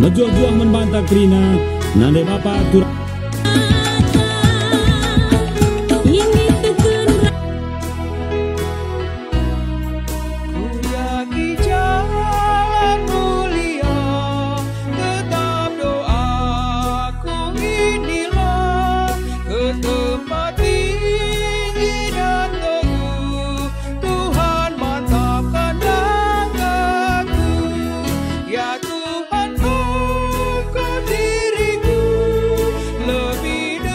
Ngejuah-juah membantah krina nande bapak tur Tuhan, engkau diriku lebih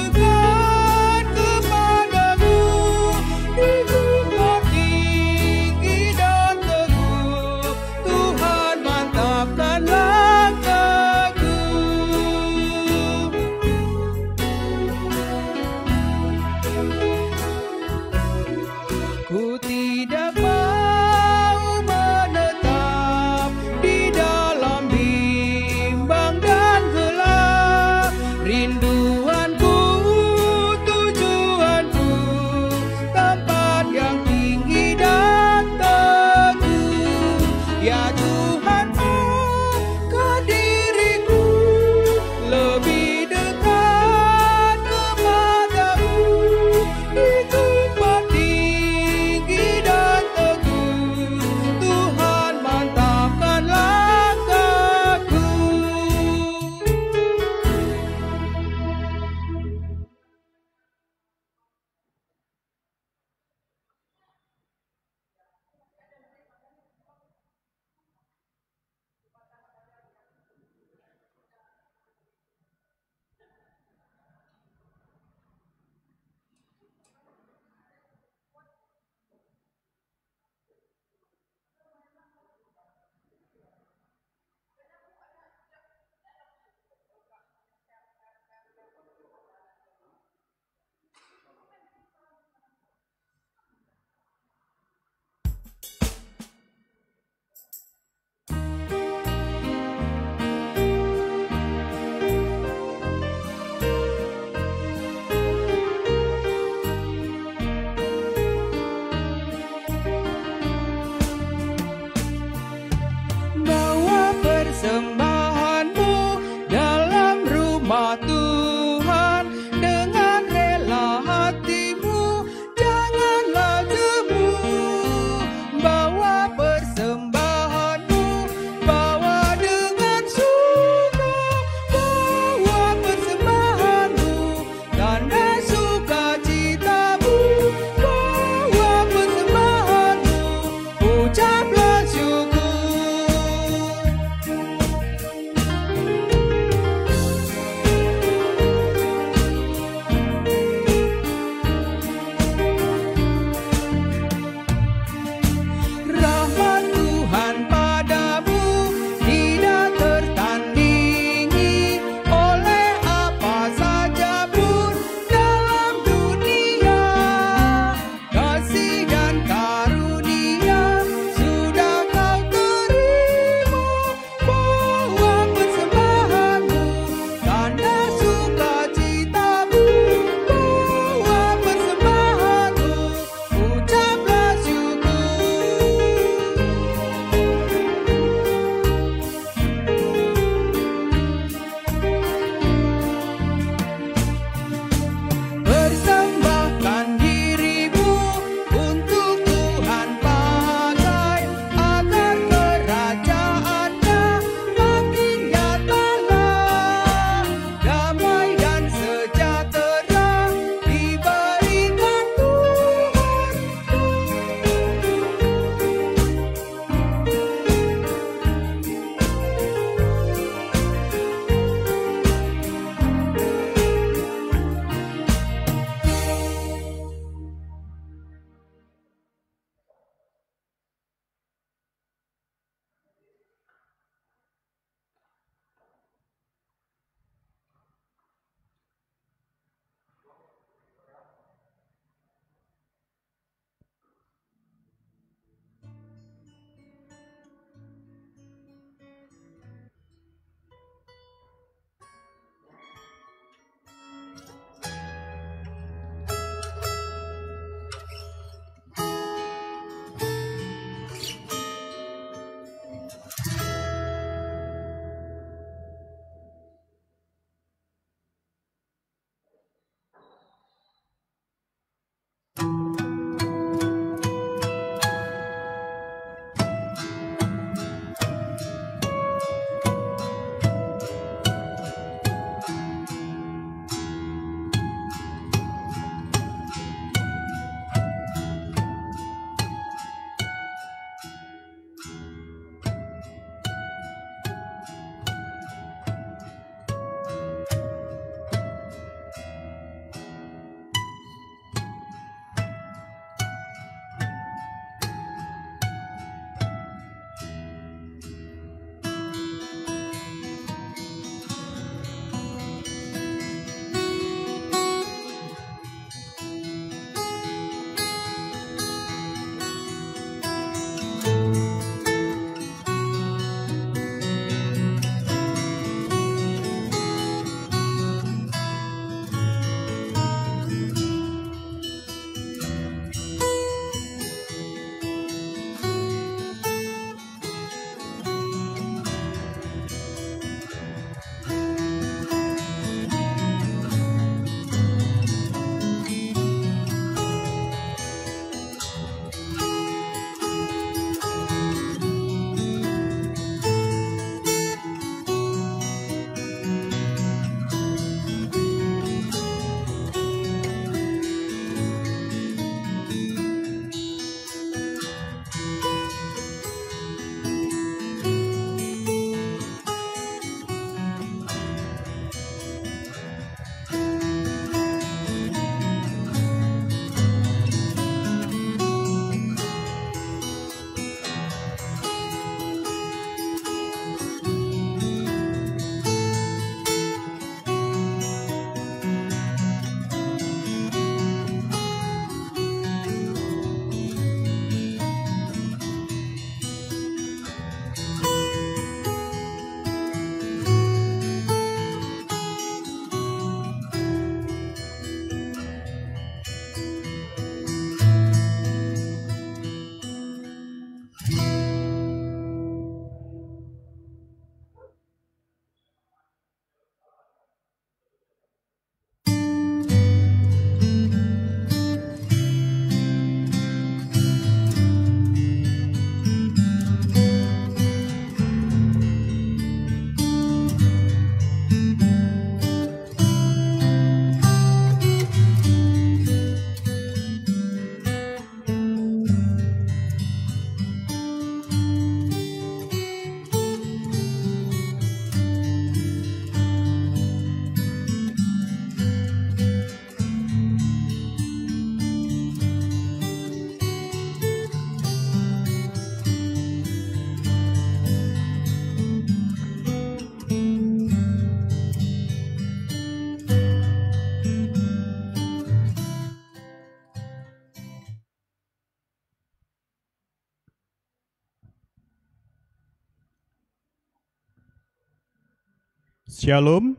Shalom,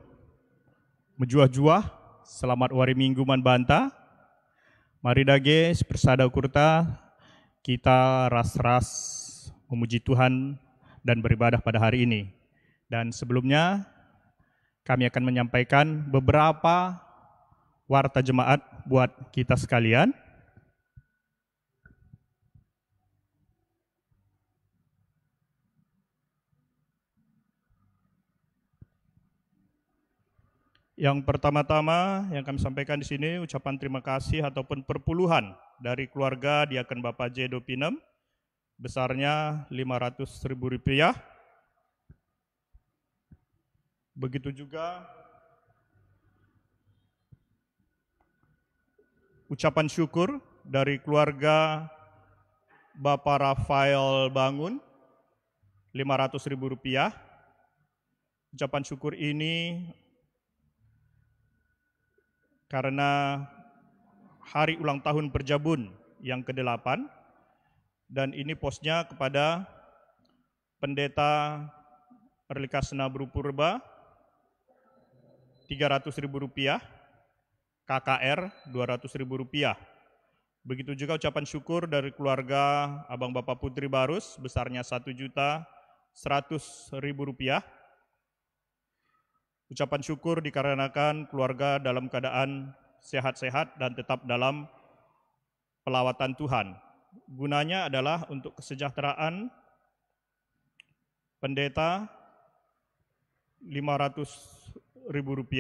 menjuah-juah, selamat hari Minggu man banta. Mari dage bersada kurta kita ras-ras memuji Tuhan dan beribadah pada hari ini. Dan sebelumnya kami akan menyampaikan beberapa warta jemaat buat kita sekalian. Yang pertama-tama yang kami sampaikan di sini ucapan terima kasih ataupun perpuluhan dari keluarga Diaken Bapak J. Dopinem besarnya Rp500.000. Begitu juga ucapan syukur dari keluarga Bapak Rafael Bangun Rp500.000. Ucapan syukur ini karena hari ulang tahun Perjabun yang ke-8 dan ini posnya kepada Pendeta Erlikasna Brupurba Rp300.000, KKR Rp200.000. Begitu juga ucapan syukur dari keluarga Abang Bapak Putri Barus besarnya Rp1.100.000. Ucapan syukur dikarenakan keluarga dalam keadaan sehat-sehat dan tetap dalam pelawatan Tuhan. Gunanya adalah untuk kesejahteraan pendeta Rp500.000,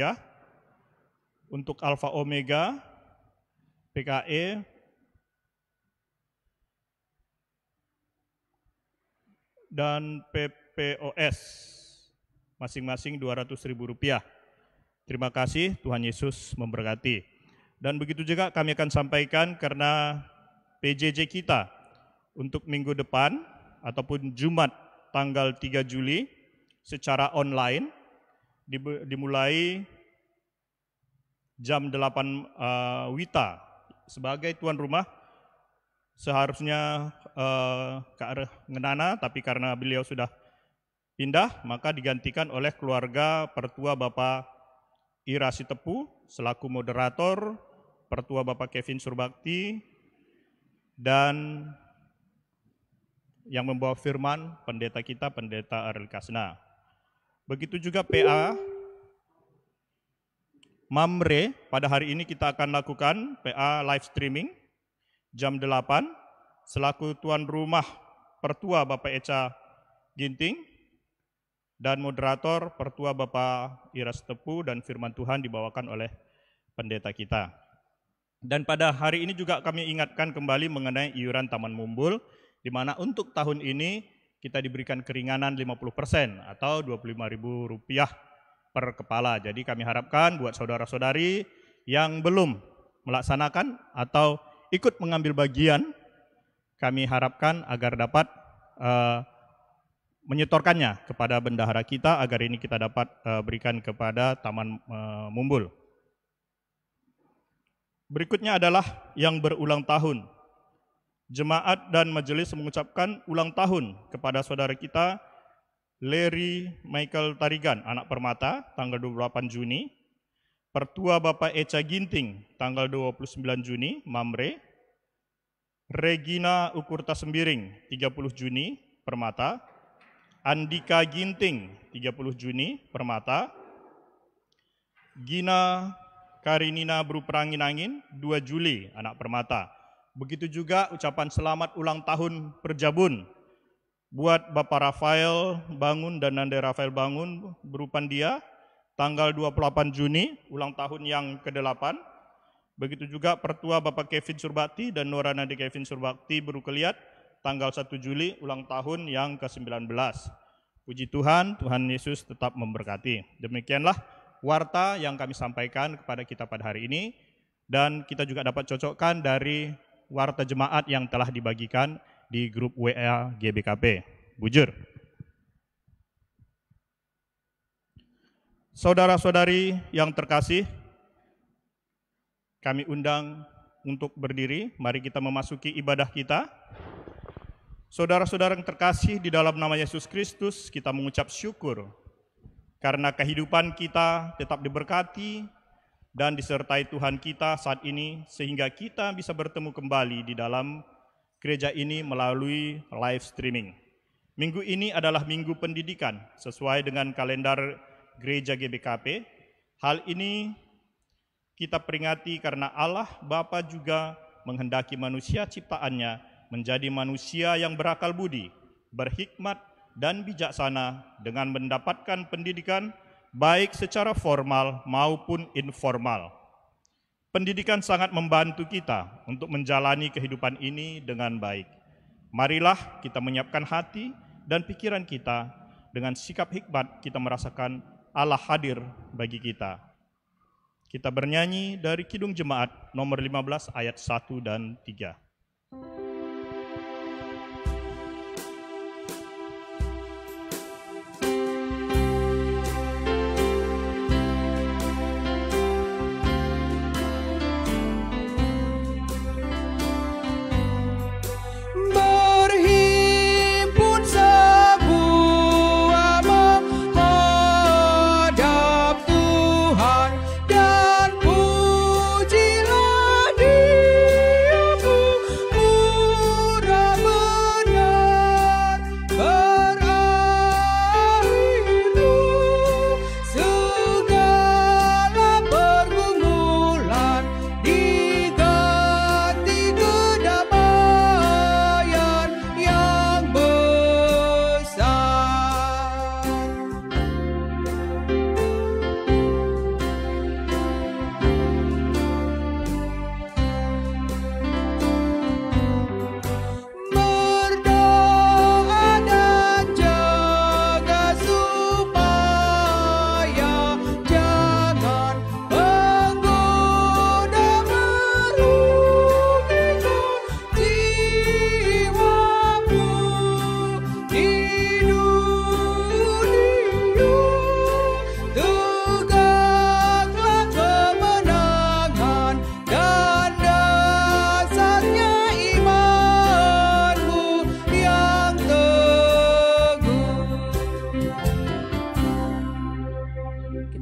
untuk Alfa Omega, PKE, dan PPOS. Masing-masing Rp200.000. Terima kasih, Tuhan Yesus memberkati. Dan begitu juga kami akan sampaikan karena PJJ kita untuk minggu depan ataupun Jumat tanggal 3 Juli secara online dimulai jam 8 WITA. Sebagai tuan rumah seharusnya Kak Ngenana, tapi karena beliau sudah pindah, maka digantikan oleh keluarga Pertua Bapak Ira Sitepu selaku moderator, Pertua Bapak Kevin Surbakti, dan yang membawa firman pendeta kita, Pendeta Erlikasna. Begitu juga PA Mamre, pada hari ini kita akan lakukan PA live streaming jam 8 selaku tuan rumah Pertua Bapak Eca Ginting, dan moderator Pertua Bapak Ira Sitepu dan firman Tuhan dibawakan oleh pendeta kita. Dan pada hari ini juga kami ingatkan kembali mengenai iuran Taman Mumbul, di mana untuk tahun ini kita diberikan keringanan 50% atau Rp25.000 per kepala. Jadi kami harapkan buat saudara-saudari yang belum melaksanakan atau ikut mengambil bagian, kami harapkan agar dapat menyetorkannya kepada bendahara kita agar ini kita dapat berikan kepada Taman Mumbul. Berikutnya adalah yang berulang tahun. Jemaat dan majelis mengucapkan ulang tahun kepada saudara kita Larry Michael Tarigan, anak permata, tanggal 28 Juni. Pertua Bapak Eca Ginting, tanggal 29 Juni, Mamre. Regina Ukurta Sembiring, 30 Juni, permata. Andika Ginting, 30 Juni, permata. Gina Karinina Bruperangin-angin, 2 Juli, anak permata. Begitu juga ucapan selamat ulang tahun Perjabun buat Bapak Rafael Bangun dan Nanda Rafael Bangun Berupandia, tanggal 28 Juni, ulang tahun yang ke-8. Begitu juga Pertua Bapak Kevin Surbakti dan Nora Nadi Kevin Surbakti Berukeliat, tanggal 1 Juli, ulang tahun yang ke-19. Puji Tuhan, Tuhan Yesus tetap memberkati. Demikianlah warta yang kami sampaikan kepada kita pada hari ini, dan kita juga dapat cocokkan dari warta jemaat yang telah dibagikan di grup WA GBKP. Bujur. Saudara-saudari yang terkasih, kami undang untuk berdiri, mari kita memasuki ibadah kita. Saudara-saudara yang terkasih, di dalam nama Yesus Kristus kita mengucap syukur karena kehidupan kita tetap diberkati dan disertai Tuhan kita saat ini, sehingga kita bisa bertemu kembali di dalam gereja ini melalui live streaming. Minggu ini adalah minggu pendidikan sesuai dengan kalender gereja GBKP. Hal ini kita peringati karena Allah Bapa juga menghendaki manusia ciptaannya menjadi manusia yang berakal budi, berhikmat dan bijaksana dengan mendapatkan pendidikan baik secara formal maupun informal. Pendidikan sangat membantu kita untuk menjalani kehidupan ini dengan baik. Marilah kita menyiapkan hati dan pikiran kita, dengan sikap hikmat kita merasakan Allah hadir bagi kita. Kita bernyanyi dari Kidung Jemaat nomor 15 ayat 1 dan 3.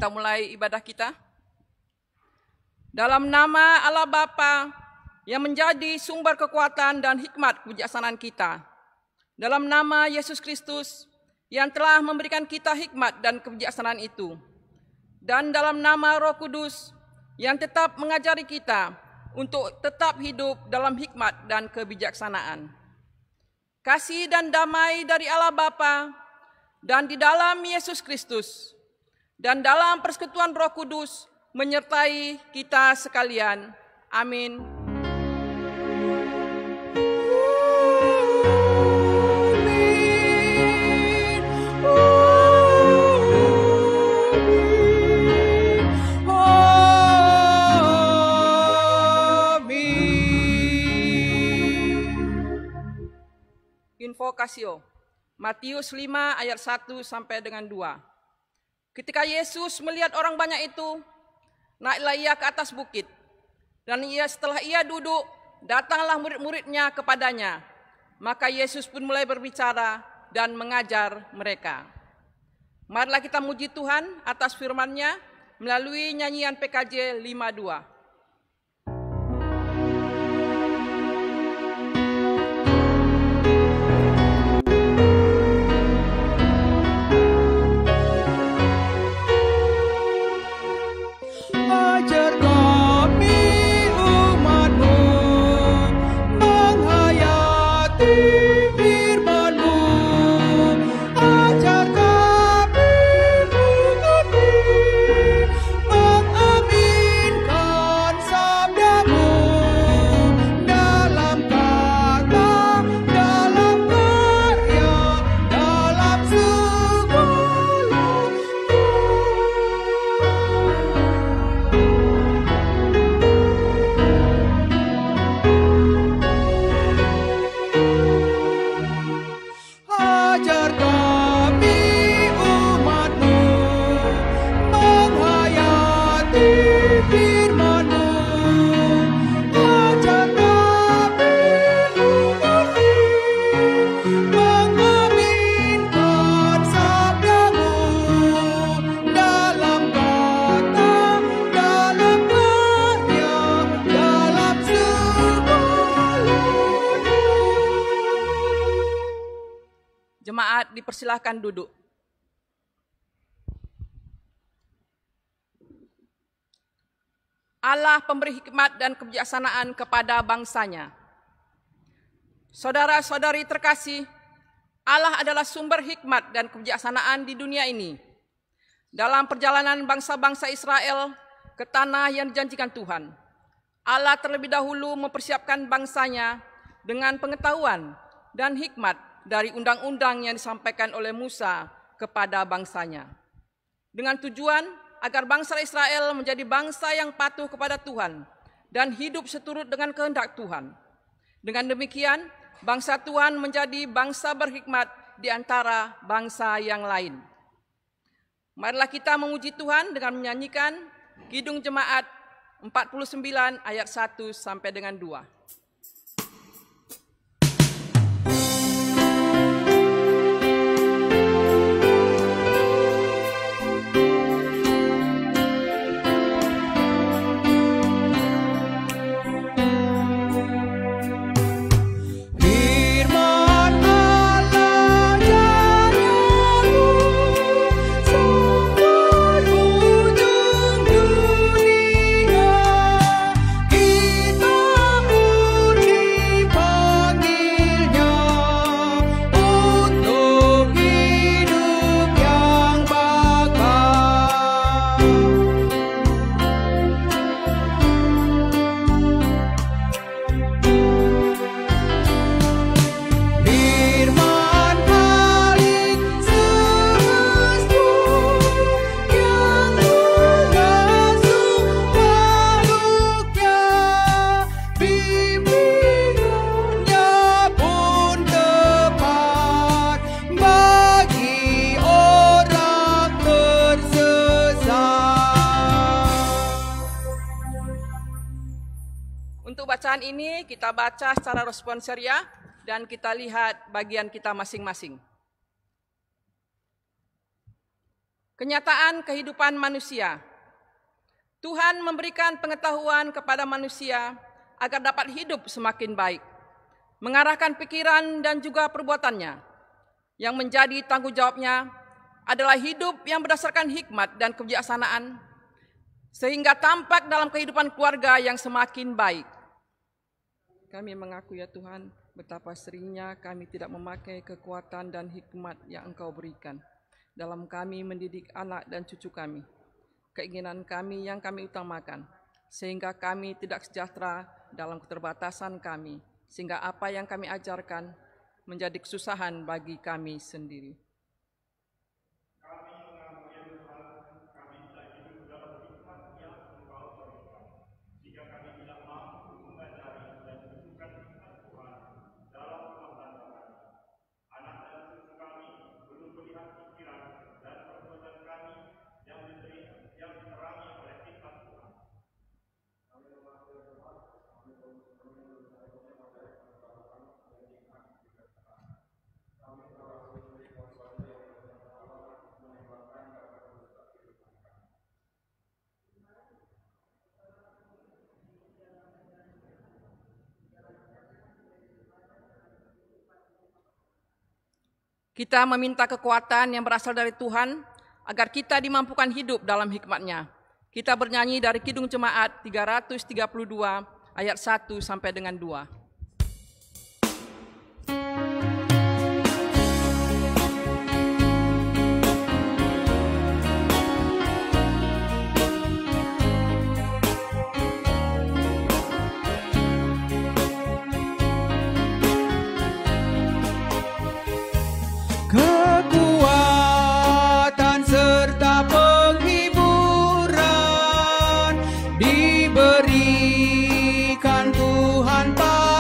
Kita mulai ibadah kita. Dalam nama Allah Bapa yang menjadi sumber kekuatan dan hikmat kebijaksanaan kita. Dalam nama Yesus Kristus yang telah memberikan kita hikmat dan kebijaksanaan itu. Dan dalam nama Roh Kudus yang tetap mengajari kita untuk tetap hidup dalam hikmat dan kebijaksanaan. Kasih dan damai dari Allah Bapa dan di dalam Yesus Kristus dan dalam persekutuan Roh Kudus menyertai kita sekalian. Amin. Invokasio, Matius 5 ayat 1 sampai dengan 2. Ketika Yesus melihat orang banyak itu, naiklah ia ke atas bukit. Dan setelah ia duduk, datanglah murid-muridnya kepadanya. Maka Yesus pun mulai berbicara dan mengajar mereka. Marilah kita muji Tuhan atas firman-Nya melalui nyanyian PKJ 52. Jemaat dipersilahkan duduk. Allah pemberi hikmat dan kebijaksanaan kepada bangsanya. Saudara-saudari terkasih, Allah adalah sumber hikmat dan kebijaksanaan di dunia ini. Dalam perjalanan bangsa-bangsa Israel ke tanah yang dijanjikan Tuhan, Allah terlebih dahulu mempersiapkan bangsanya dengan pengetahuan dan hikmat dari undang-undang yang disampaikan oleh Musa kepada bangsanya. Dengan tujuan agar bangsa Israel menjadi bangsa yang patuh kepada Tuhan dan hidup seturut dengan kehendak Tuhan. Dengan demikian, bangsa Tuhan menjadi bangsa berhikmat di antara bangsa yang lain. Marilah kita memuji Tuhan dengan menyanyikan Kidung Jemaat 49 ayat 1 sampai dengan 2. Bacaan ini kita baca secara responsorial dan kita lihat bagian kita masing-masing. Kenyataan kehidupan manusia. Tuhan memberikan pengetahuan kepada manusia agar dapat hidup semakin baik, mengarahkan pikiran dan juga perbuatannya. Yang menjadi tanggung jawabnya adalah hidup yang berdasarkan hikmat dan kebijaksanaan, sehingga tampak dalam kehidupan keluarga yang semakin baik. Kami mengaku ya Tuhan, betapa seringnya kami tidak memakai kekuatan dan hikmat yang Engkau berikan dalam kami mendidik anak dan cucu kami. Keinginan kami yang kami utamakan, sehingga kami tidak sejahtera dalam keterbatasan kami, sehingga apa yang kami ajarkan menjadi kesusahan bagi kami sendiri. Kita meminta kekuatan yang berasal dari Tuhan agar kita dimampukan hidup dalam hikmat-Nya. Kita bernyanyi dari Kidung Jemaat 332 ayat 1 sampai dengan 2. Kekuatan serta penghiburan diberikan Tuhan pada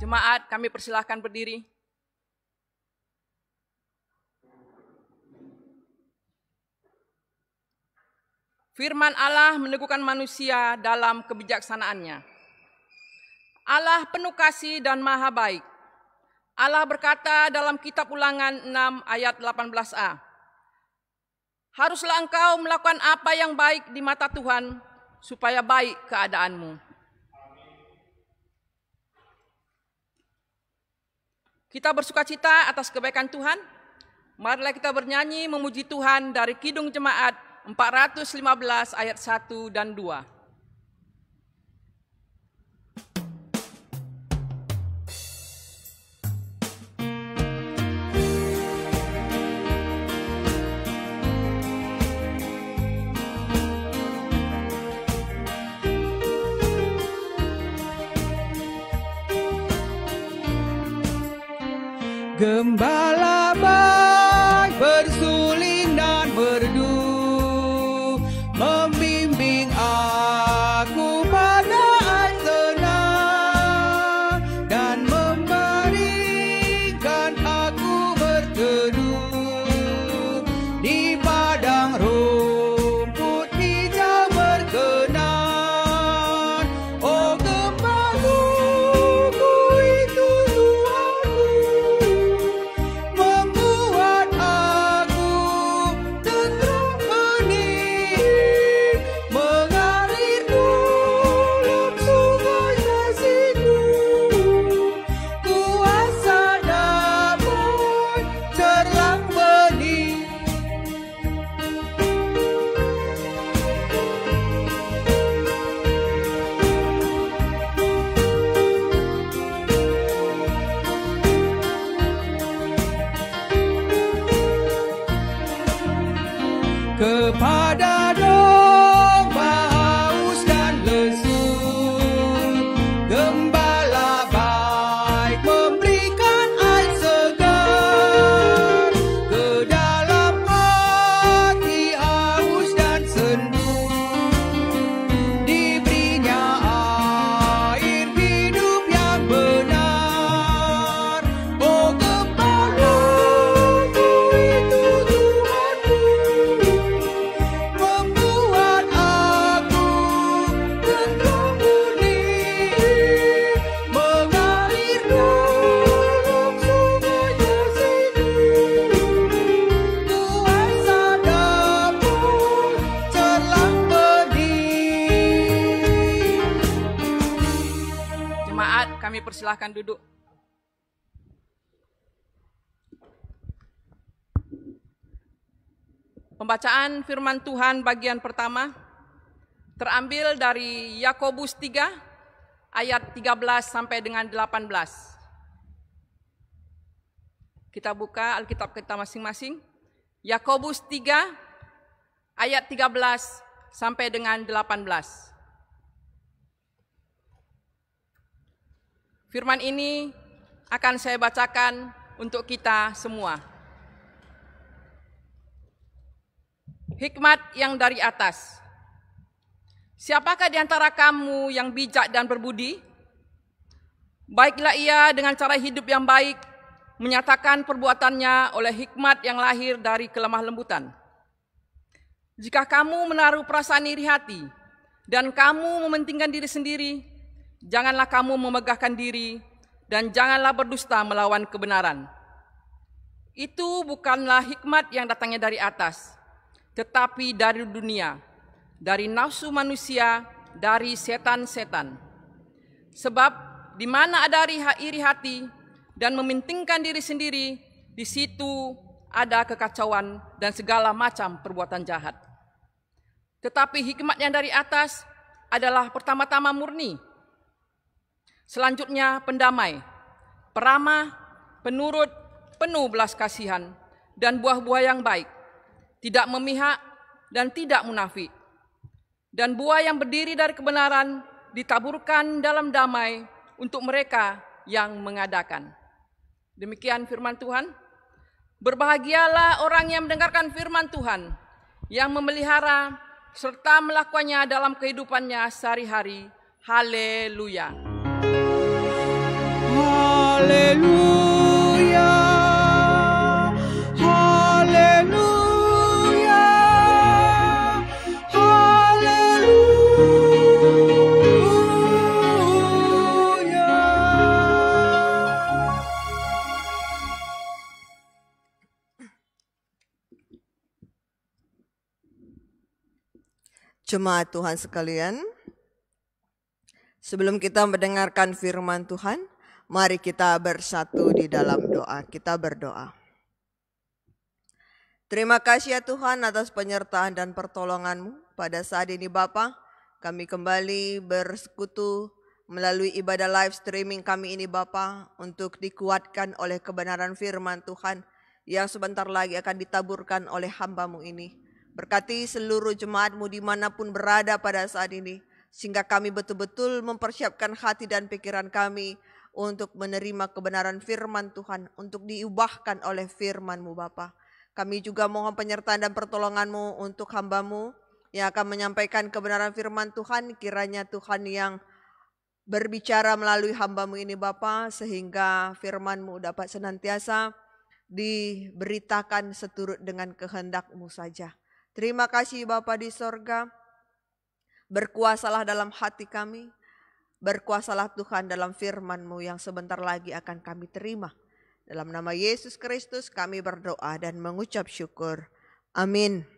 Jemaat, kami persilahkan berdiri. Firman Allah meneguhkan manusia dalam kebijaksanaannya. Allah penuh kasih dan maha baik. Allah berkata dalam kitab Ulangan 6 ayat 18a, haruslah engkau melakukan apa yang baik di mata Tuhan, supaya baik keadaanmu. Kita bersukacita atas kebaikan Tuhan. Marilah kita bernyanyi memuji Tuhan dari Kidung Jemaat 415 ayat 1 dan 2. Gembala baik bersuling dan merdu, membimbing aku pada air tenang, dan memberikan aku berteduh di padang rumput hijau berkenan. Oh gembalaku itu Tuhanku, membuat aku tenteram hening, mengalir dalam sungai kasih-Mu. Kuasa damai terang bening. Kepada domba haus dan lesu, gembala baik memberikan air segar. Ke dalam hati haus dan sendu, diberinya air hidup yang benar. Oh gembalaku itu Tuhanku, membuat aku tenteram hening, mengalir dalam sungai kasih-Mu. Kuasa damai terang bening. Jemaat, kami persilahkan duduk. Pembacaan firman Tuhan bagian pertama terambil dari Yakobus 3 ayat 13 sampai dengan 18. Kita buka Alkitab kita masing-masing. Yakobus 3 ayat 13 sampai dengan 18. Firman ini akan saya bacakan untuk kita semua. Hikmat yang dari atas. Siapakah di antara kamu yang bijak dan berbudi? Baiklah ia dengan cara hidup yang baik, menyatakan perbuatannya oleh hikmat yang lahir dari kelemah lembutan. Jika kamu menaruh perasaan iri hati, dan kamu mementingkan diri sendiri, janganlah kamu memegahkan diri, dan janganlah berdusta melawan kebenaran. Itu bukanlah hikmat yang datangnya dari atas, tetapi dari dunia, dari nafsu manusia, dari setan-setan. Sebab di mana ada iri hati dan mementingkan diri sendiri, di situ ada kekacauan dan segala macam perbuatan jahat. Tetapi hikmat yang dari atas adalah pertama-tama murni, selanjutnya pendamai, peramah, penurut, penuh belas kasihan, dan buah-buah yang baik, tidak memihak dan tidak munafik. Dan buah yang berdiri dari kebenaran ditaburkan dalam damai untuk mereka yang mengadakan. Demikian firman Tuhan. Berbahagialah orang yang mendengarkan firman Tuhan, yang memelihara serta melakukannya dalam kehidupannya sehari-hari. Haleluya. Haleluya, haleluya, haleluya. Jemaat Tuhan sekalian, sebelum kita mendengarkan firman Tuhan, mari kita bersatu di dalam doa. Kita berdoa. Terima kasih ya Tuhan atas penyertaan dan pertolongan-Mu pada saat ini Bapa. Kami kembali bersekutu melalui ibadah live streaming kami ini Bapa, untuk dikuatkan oleh kebenaran firman Tuhan yang sebentar lagi akan ditaburkan oleh hamba-Mu ini. Berkati seluruh jemaat-Mu dimanapun berada pada saat ini, sehingga kami betul-betul mempersiapkan hati dan pikiran kami untuk menerima kebenaran firman Tuhan, untuk diubahkan oleh firman-Mu Bapa. Kami juga mohon penyertaan dan pertolongan-Mu untuk hamba-Mu yang akan menyampaikan kebenaran firman Tuhan. Kiranya Tuhan yang berbicara melalui hamba-Mu ini Bapa, sehingga firman-Mu dapat senantiasa diberitakan seturut dengan kehendak-Mu saja. Terima kasih Bapa di sorga, berkuasalah dalam hati kami, berkuasalah Tuhan dalam firman-Mu yang sebentar lagi akan kami terima. Dalam nama Yesus Kristus kami berdoa dan mengucap syukur. Amin.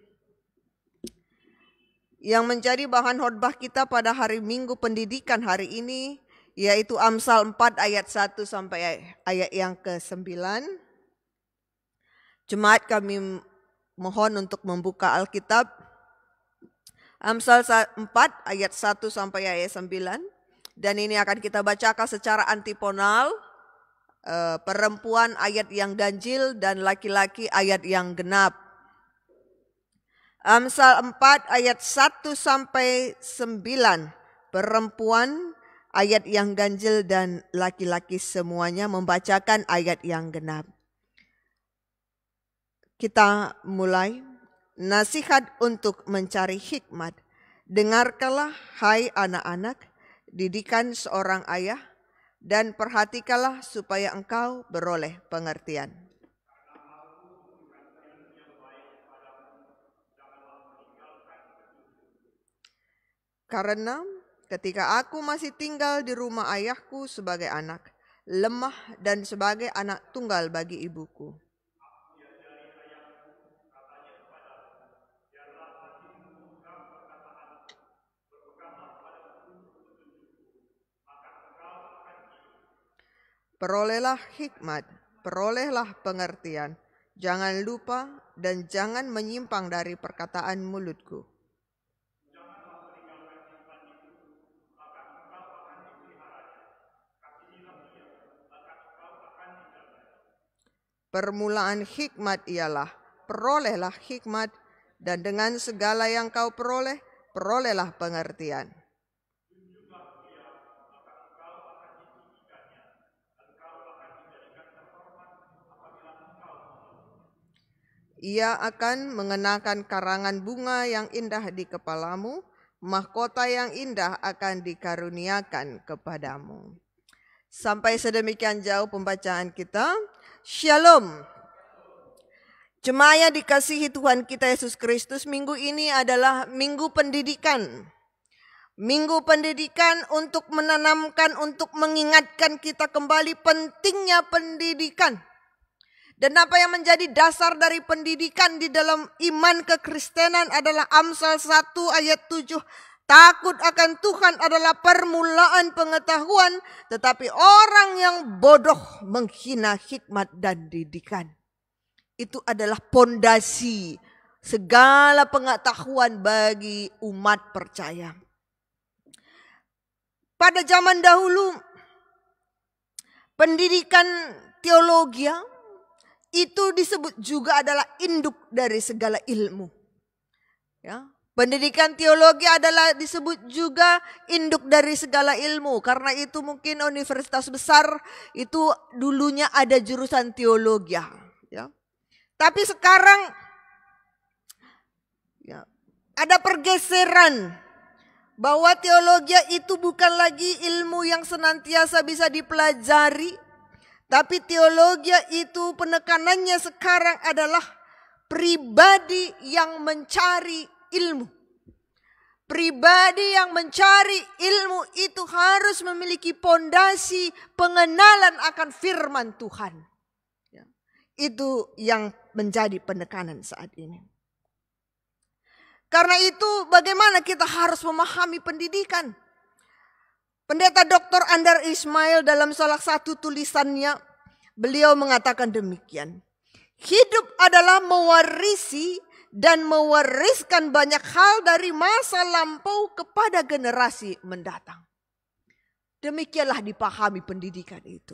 Yang menjadi bahan khotbah kita pada hari Minggu Pendidikan hari ini, yaitu Amsal 4 ayat 1 sampai ayat yang ke-9. Jemaat kami mohon untuk membuka Alkitab. Amsal 4 ayat 1 sampai ayat 9. Dan ini akan kita bacakan secara antiponal. Perempuan ayat yang ganjil dan laki-laki ayat yang genap. Amsal 4 ayat 1 sampai 9. Perempuan ayat yang ganjil dan laki-laki semuanya membacakan ayat yang genap. Kita mulai. Nasihat untuk mencari hikmat. Dengarkanlah hai anak-anak, didikan seorang ayah, dan perhatikanlah supaya engkau beroleh pengertian. Karena ketika aku masih tinggal di rumah ayahku sebagai anak, lemah dan sebagai anak tunggal bagi ibuku. Perolehlah hikmat, perolehlah pengertian. Jangan lupa dan jangan menyimpang dari perkataan mulutku. Permulaan hikmat ialah, perolehlah hikmat, dan dengan segala yang kau peroleh, perolehlah pengertian. Ia akan mengenakan karangan bunga yang indah di kepalamu, mahkota yang indah akan dikaruniakan kepadamu. Sampai sedemikian jauh pembacaan kita. Shalom. Jemaat yang dikasihi Tuhan kita Yesus Kristus, minggu ini adalah Minggu Pendidikan. Minggu Pendidikan untuk menanamkan, untuk mengingatkan kita kembali pentingnya pendidikan. Dan apa yang menjadi dasar dari pendidikan di dalam iman kekristenan adalah Amsal 1 ayat 7. Takut akan Tuhan adalah permulaan pengetahuan, tetapi orang yang bodoh menghina hikmat dan didikan. Itu adalah pondasi segala pengetahuan bagi umat percaya. Pada zaman dahulu, pendidikan teologi itu disebut juga adalah induk dari segala ilmu. Ya, pendidikan teologi adalah disebut juga induk dari segala ilmu. Karena itu mungkin universitas besar itu dulunya ada jurusan teologi. Ya. Tapi sekarang ya, ada pergeseran bahwa teologi itu bukan lagi ilmu yang senantiasa bisa dipelajari, Tapi teologi itu penekanannya sekarang adalah pribadi yang mencari ilmu. Pribadi yang mencari ilmu itu harus memiliki pondasi pengenalan akan firman Tuhan. Itu yang menjadi penekanan saat ini. Karena itu bagaimana kita harus memahami pendidikan. Pendeta Dr. Andar Ismail dalam salah satu tulisannya, beliau mengatakan demikian. Hidup adalah mewarisi dan mewariskan banyak hal dari masa lampau kepada generasi mendatang. Demikianlah dipahami pendidikan itu.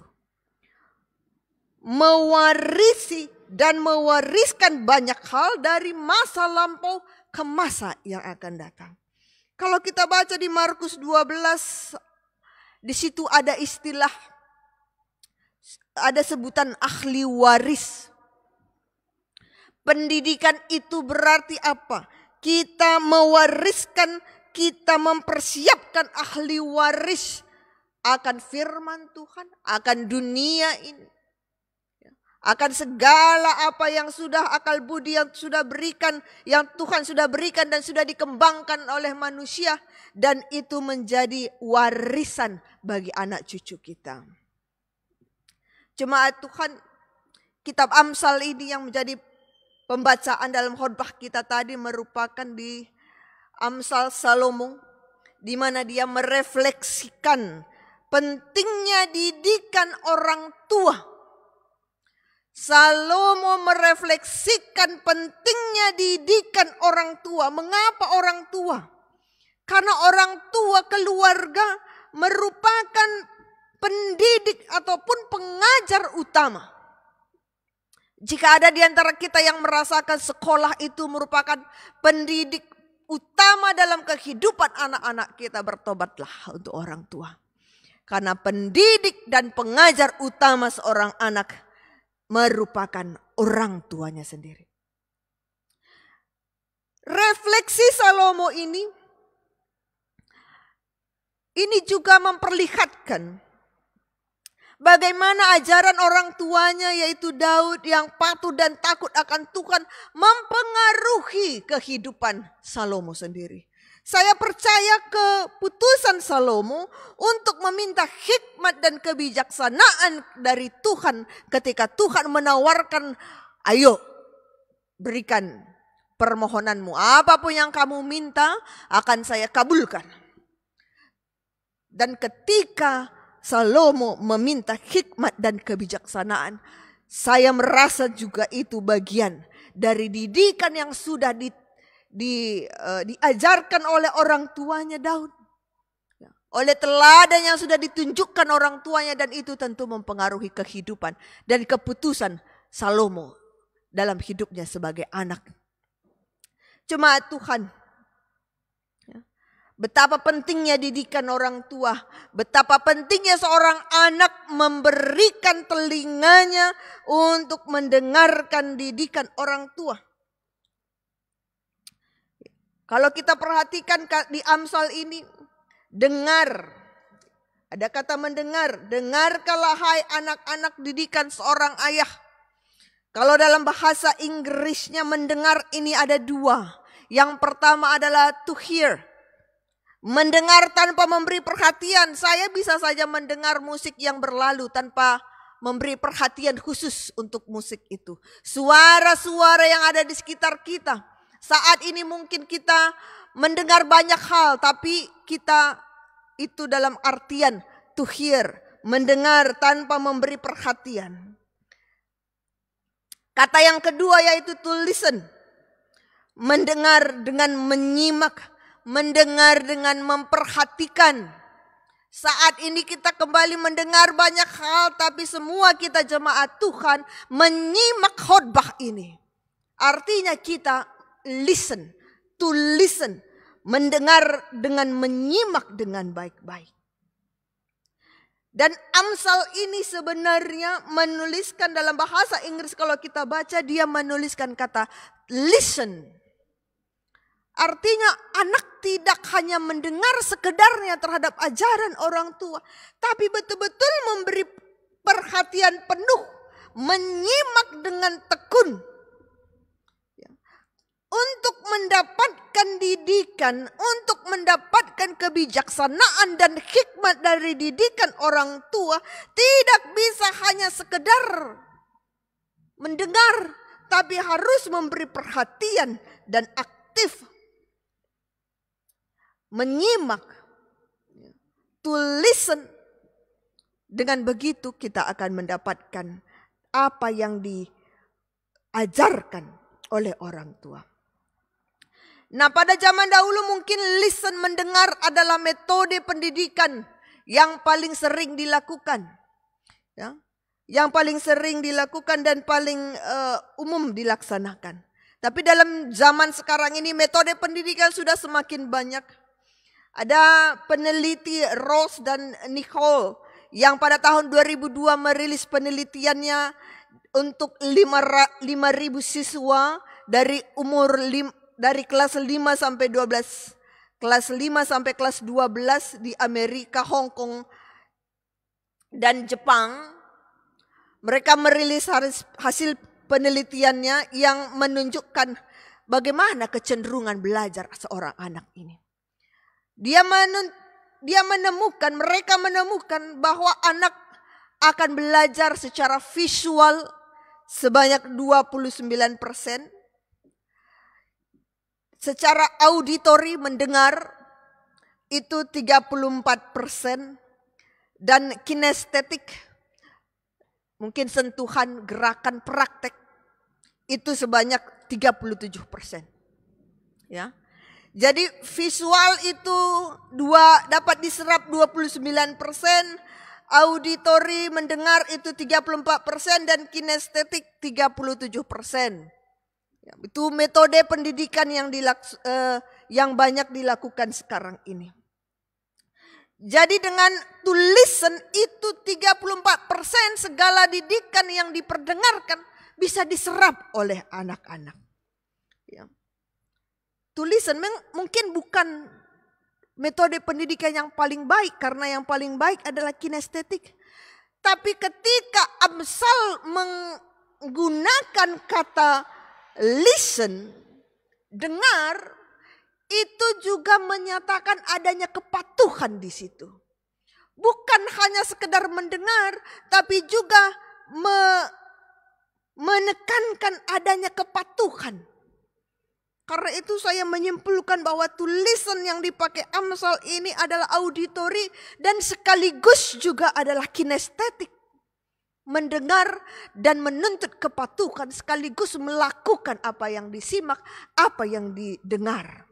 Mewarisi dan mewariskan banyak hal dari masa lampau ke masa yang akan datang. Kalau kita baca di Markus 12, di situ ada istilah, ada sebutan ahli waris. Pendidikan itu berarti apa? Kita mewariskan, kita mempersiapkan ahli waris akan firman Tuhan, akan dunia ini. Akan segala apa yang sudah akal budi yang sudah berikan, yang Tuhan sudah berikan dan sudah dikembangkan oleh manusia. Dan itu menjadi warisan bagi anak cucu kita. Jemaat Tuhan, kitab Amsal ini yang menjadi pembacaan dalam khotbah kita tadi merupakan di Amsal Salomo, di mana dia merefleksikan pentingnya didikan orang tua. Salomo merefleksikan pentingnya didikan orang tua. Mengapa orang tua? Karena orang tua keluarga merupakan pendidik ataupun pengajar utama. Jika ada di antara kita yang merasakan sekolah itu merupakan pendidik utama dalam kehidupan anak-anak kita, bertobatlah untuk orang tua. Karena pendidik dan pengajar utama seorang anak merupakan orang tuanya sendiri. Refleksi Salomo ini juga memperlihatkan bagaimana ajaran orang tuanya yaitu Daud yang patuh dan takut akan Tuhan mempengaruhi kehidupan Salomo sendiri. Saya percaya keputusan Salomo untuk meminta hikmat dan kebijaksanaan dari Tuhan ketika Tuhan menawarkan, ayo berikan permohonanmu. Apapun yang kamu minta akan saya kabulkan. Dan ketika Salomo meminta hikmat dan kebijaksanaan, saya merasa juga itu bagian dari didikan yang sudah diajarkan oleh orang tuanya Daud. Oleh teladan yang sudah ditunjukkan orang tuanya, dan itu tentu mempengaruhi kehidupan dan keputusan Salomo dalam hidupnya sebagai anak. Jemaat Tuhan, betapa pentingnya didikan orang tua, betapa pentingnya seorang anak memberikan telinganya untuk mendengarkan didikan orang tua. Kalau kita perhatikan di Amsal ini, dengar. Ada kata mendengar. Dengarkanlah hai anak-anak didikan seorang ayah. Kalau dalam bahasa Inggrisnya mendengar ini ada dua. Yang pertama adalah to hear. Mendengar tanpa memberi perhatian. Saya bisa saja mendengar musik yang berlalu tanpa memberi perhatian khusus untuk musik itu. Suara-suara yang ada di sekitar kita. Saat ini mungkin kita mendengar banyak hal, tapi kita itu dalam artian to hear, mendengar tanpa memberi perhatian. Kata yang kedua yaitu to listen, mendengar dengan menyimak, mendengar dengan memperhatikan. Saat ini kita kembali mendengar banyak hal, tapi semua kita jemaat Tuhan menyimak khotbah ini. Artinya kita listen, to listen, mendengar dengan menyimak dengan baik-baik. Dan Amsal ini sebenarnya menuliskan dalam bahasa Inggris, kalau kita baca dia menuliskan kata listen. Artinya anak tidak hanya mendengar sekedarnya terhadap ajaran orang tua, tapi betul-betul memberi perhatian perhatian penuh, menyimak dengan tekun. Untuk mendapatkan didikan, untuk mendapatkan kebijaksanaan dan hikmat dari didikan orang tua, tidak bisa hanya sekedar mendengar, tapi harus memberi perhatian dan aktif menyimak, to listen. Dengan begitu kita akan mendapatkan apa yang diajarkan oleh orang tua. Nah, pada zaman dahulu mungkin listen, mendengar adalah metode pendidikan yang paling sering dilakukan. Ya, yang paling sering dilakukan dan paling umum dilaksanakan. Tapi dalam zaman sekarang ini metode pendidikan sudah semakin banyak. Ada peneliti Ross dan Nicole yang pada tahun 2002 merilis penelitiannya untuk 5.000 siswa dari dari kelas 5 sampai 12, kelas 5 sampai kelas 12 di Amerika, Hong Kong, dan Jepang. Mereka merilis hasil penelitiannya yang menunjukkan bagaimana kecenderungan belajar seorang anak ini. Mereka menemukan bahwa anak akan belajar secara visual sebanyak 29%. Secara auditori, mendengar, itu 34%. Dan kinestetik, mungkin sentuhan, gerakan, praktek, itu sebanyak 37%. Ya. Jadi visual itu dapat diserap 29%, auditori, mendengar itu 34%, dan kinestetik 37%. Ya, itu metode pendidikan yang banyak dilakukan sekarang ini. Jadi dengan to listen itu 34% segala didikan yang diperdengarkan bisa diserap oleh anak-anak. Ya. To listen mungkin bukan metode pendidikan yang paling baik, karena yang paling baik adalah kinestetik. Tapi ketika Amsal menggunakan kata listen, dengar, itu juga menyatakan adanya kepatuhan di situ. Bukan hanya sekedar mendengar, tapi juga menekankan adanya kepatuhan. Karena itu saya menyimpulkan bahwa to listen yang dipakai Amsal ini adalah auditori dan sekaligus juga adalah kinestetik. Mendengar dan menuntut kepatuhan sekaligus melakukan apa yang disimak, apa yang didengar.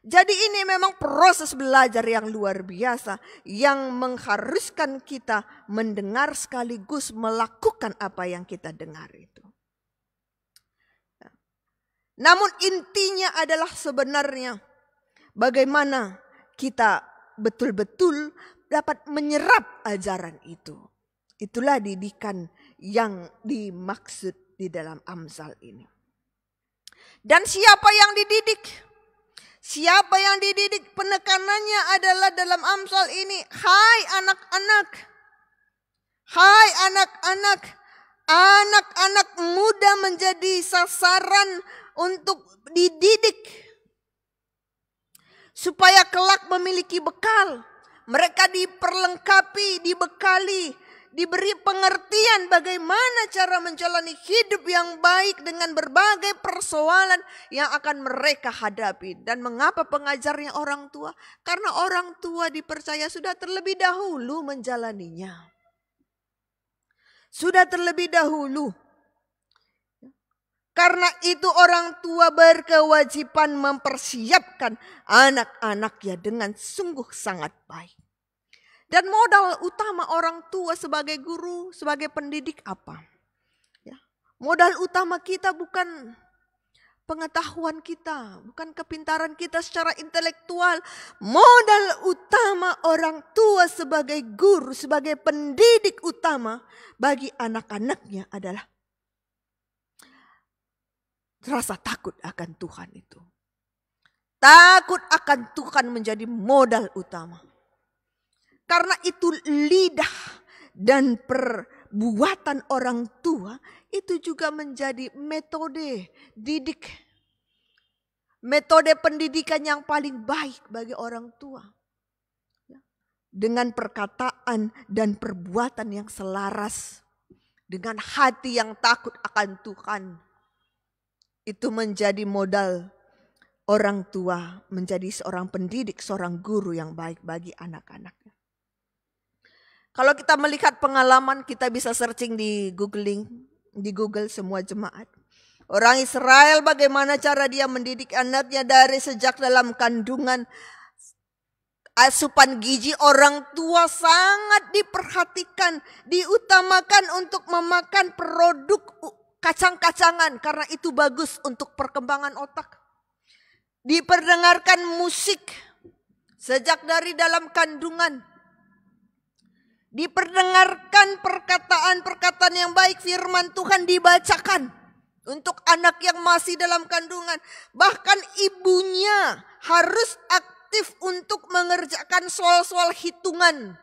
Jadi ini memang proses belajar yang luar biasa yang mengharuskan kita mendengar sekaligus melakukan apa yang kita dengar itu. Namun intinya adalah sebenarnya bagaimana kita betul-betul dapat menyerap ajaran itu. Itulah didikan yang dimaksud di dalam Amsal ini. Dan siapa yang dididik? Siapa yang dididik? Penekanannya adalah dalam Amsal ini, hai anak-anak. Hai anak-anak. Anak-anak muda menjadi sasaran untuk dididik. Supaya kelak memiliki bekal. Mereka diperlengkapi, dibekali, diberi pengertian bagaimana cara menjalani hidup yang baik dengan berbagai persoalan yang akan mereka hadapi. Dan mengapa pengajarnya orang tua? Karena orang tua dipercaya sudah terlebih dahulu menjalaninya. Sudah terlebih dahulu. Karena itu orang tua berkewajiban mempersiapkan anak-anaknya dengan sungguh sangat baik. Dan modal utama orang tua sebagai guru, sebagai pendidik apa? Ya. Modal utama kita bukan pengetahuan kita, bukan kepintaran kita secara intelektual. Modal utama orang tua sebagai guru, sebagai pendidik utama bagi anak-anaknya adalah rasa takut akan Tuhan itu. Takut akan Tuhan menjadi modal utama. Karena itu lidah dan perbuatan orang tua itu juga menjadi metode didik. Metode pendidikan yang paling baik bagi orang tua. Dengan perkataan dan perbuatan yang selaras. Dengan hati yang takut akan Tuhan. Itu menjadi modal orang tua menjadi seorang pendidik, seorang guru yang baik bagi anak-anaknya. Kalau kita melihat pengalaman, kita bisa searching di Google semua jemaat. Orang Israel bagaimana cara dia mendidik anaknya dari sejak dalam kandungan. Asupan gizi orang tua sangat diperhatikan, diutamakan untuk memakan produk kacang-kacangan karena itu bagus untuk perkembangan otak. Diperdengarkan musik sejak dari dalam kandungan. Diperdengarkan perkataan-perkataan yang baik, firman Tuhan dibacakan untuk anak yang masih dalam kandungan. Bahkan ibunya harus aktif untuk mengerjakan soal-soal hitungan.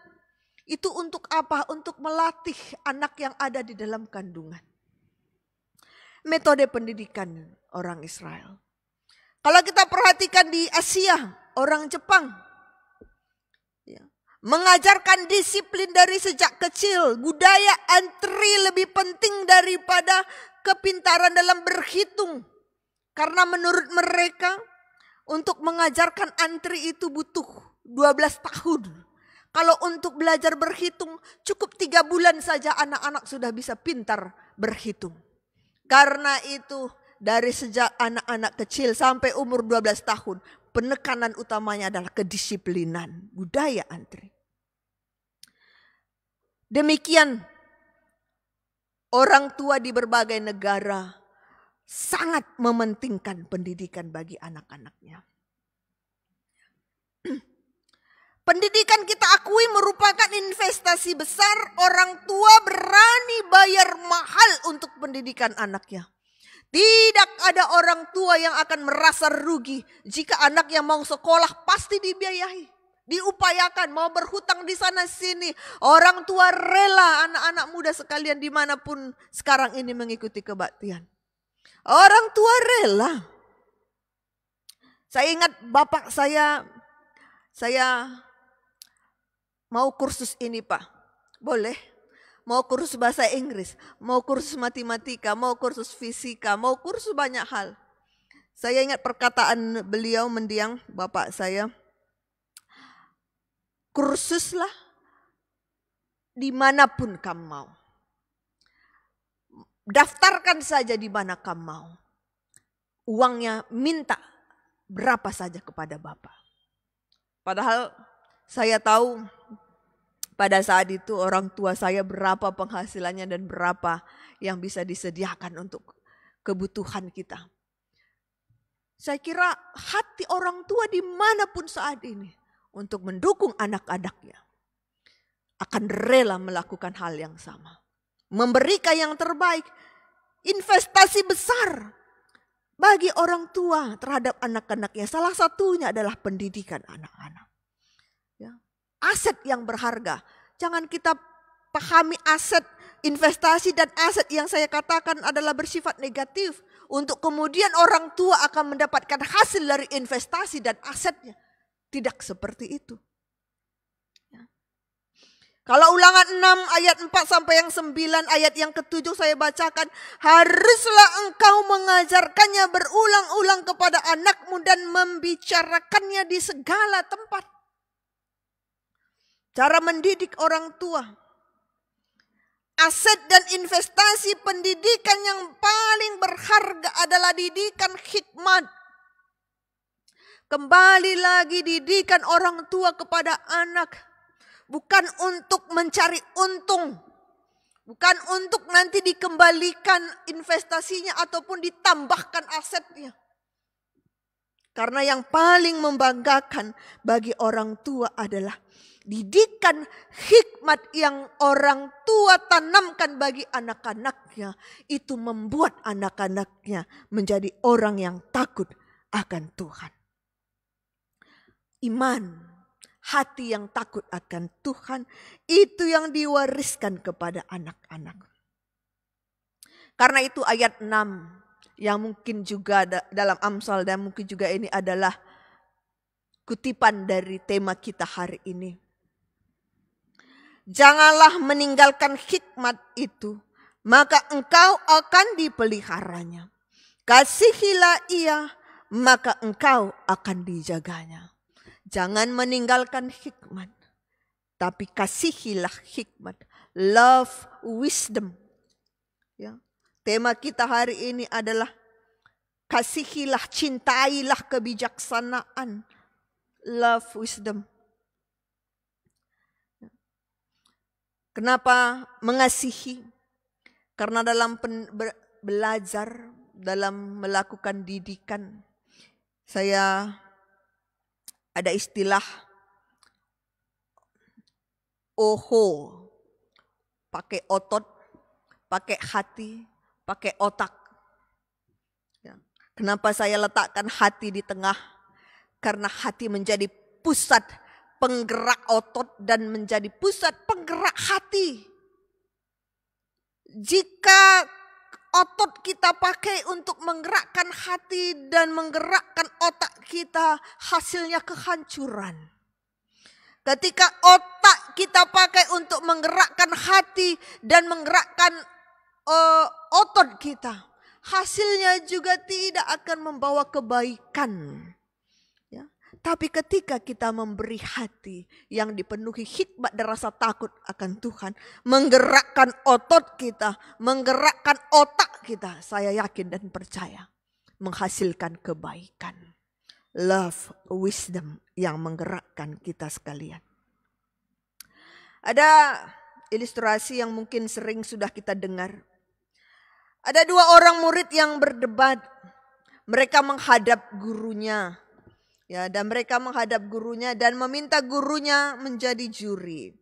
Itu untuk apa? Untuk melatih anak yang ada di dalam kandungan. Metode pendidikan orang Israel. Kalau kita perhatikan di Asia, orang Jepang mengajarkan disiplin dari sejak kecil. Budaya antri lebih penting daripada kepintaran dalam berhitung. Karena menurut mereka untuk mengajarkan antri itu butuh 12 tahun. Kalau untuk belajar berhitung cukup 3 bulan saja anak-anak sudah bisa pintar berhitung. Karena itu dari sejak anak-anak kecil sampai umur 12 tahun. Penekanan utamanya adalah kedisiplinan, budaya antri. Demikian orang tua di berbagai negara sangat mementingkan pendidikan bagi anak-anaknya. Pendidikan kita akui merupakan investasi besar. Orang tua berani bayar mahal untuk pendidikan anaknya. Tidak ada orang tua yang akan merasa rugi jika anaknya mau sekolah pasti dibiayai, diupayakan, mau berhutang di sana sini. Orang tua rela anak-anak muda sekalian dimanapun sekarang ini mengikuti kebaktian. Orang tua rela. Saya ingat bapak saya mau kursus ini Pak, boleh? Mau kursus bahasa Inggris, mau kursus matematika, mau kursus fisika, mau kursus banyak hal. Saya ingat perkataan beliau mendiang bapak saya. Kursuslah dimanapun kamu mau. Daftarkan saja di mana kamu mau. Uangnya minta berapa saja kepada bapak. Padahal saya tahu pada saat itu orang tua saya berapa penghasilannya dan berapa yang bisa disediakan untuk kebutuhan kita. Saya kira hati orang tua dimanapun saat ini untuk mendukung anak-anaknya akan rela melakukan hal yang sama. Memberikan yang terbaik, investasi besar bagi orang tua terhadap anak-anaknya. Salah satunya adalah pendidikan anak-anak. Aset yang berharga. Jangan kita pahami aset investasi dan aset yang saya katakan adalah bersifat negatif. Untuk kemudian orang tua akan mendapatkan hasil dari investasi dan asetnya. Tidak seperti itu. Kalau Ulangan 6 ayat 4 sampai yang 9 ayat yang ke-7 saya bacakan. Haruslah engkau mengajarkannya berulang-ulang kepada anakmu dan membicarakannya di segala tempat. Cara mendidik orang tua. Aset dan investasi pendidikan yang paling berharga adalah didikan hikmat. Kembali lagi didikan orang tua kepada anak. Bukan untuk mencari untung. Bukan untuk nanti dikembalikan investasinya ataupun ditambahkan asetnya. Karena yang paling membanggakan bagi orang tua adalah didikan hikmat yang orang tua tanamkan bagi anak-anaknya. Itu membuat anak-anaknya menjadi orang yang takut akan Tuhan. Iman hati yang takut akan Tuhan, itu yang diwariskan kepada anak-anak. Karena itu ayat 6 yang mungkin juga dalam Amsal dan mungkin juga ini adalah kutipan dari tema kita hari ini. Janganlah meninggalkan hikmat itu, maka engkau akan dipeliharanya. Kasihilah ia, maka engkau akan dijaganya. Jangan meninggalkan hikmat, tapi kasihilah hikmat. Love wisdom. Ya. Tema kita hari ini adalah kasihilah, cintailah kebijaksanaan. Love wisdom. Kenapa mengasihi? Karena dalam belajar, dalam melakukan didikan, saya ada istilah OHO, pakai otot, pakai hati, pakai otak. Ya. Kenapa saya letakkan hati di tengah? Karena hati menjadi pusat penggerak otot dan menjadi pusat penggerak hati. Jika otot kita pakai untuk menggerakkan hati dan menggerakkan otak kita, hasilnya kehancuran. Ketika otak kita pakai untuk menggerakkan hati dan menggerakkan otot kita, hasilnya juga tidak akan membawa kebaikan. Ya. Tapi ketika kita memberi hati yang dipenuhi hikmat dan rasa takut akan Tuhan, menggerakkan otot kita, menggerakkan otak kita, saya yakin dan percaya menghasilkan kebaikan. Love, wisdom yang menggerakkan kita sekalian. Ada ilustrasi yang mungkin sering sudah kita dengar. Ada dua orang murid yang berdebat. Mereka menghadap gurunya. Ya, dan mereka menghadap gurunya dan meminta gurunya menjadi juri.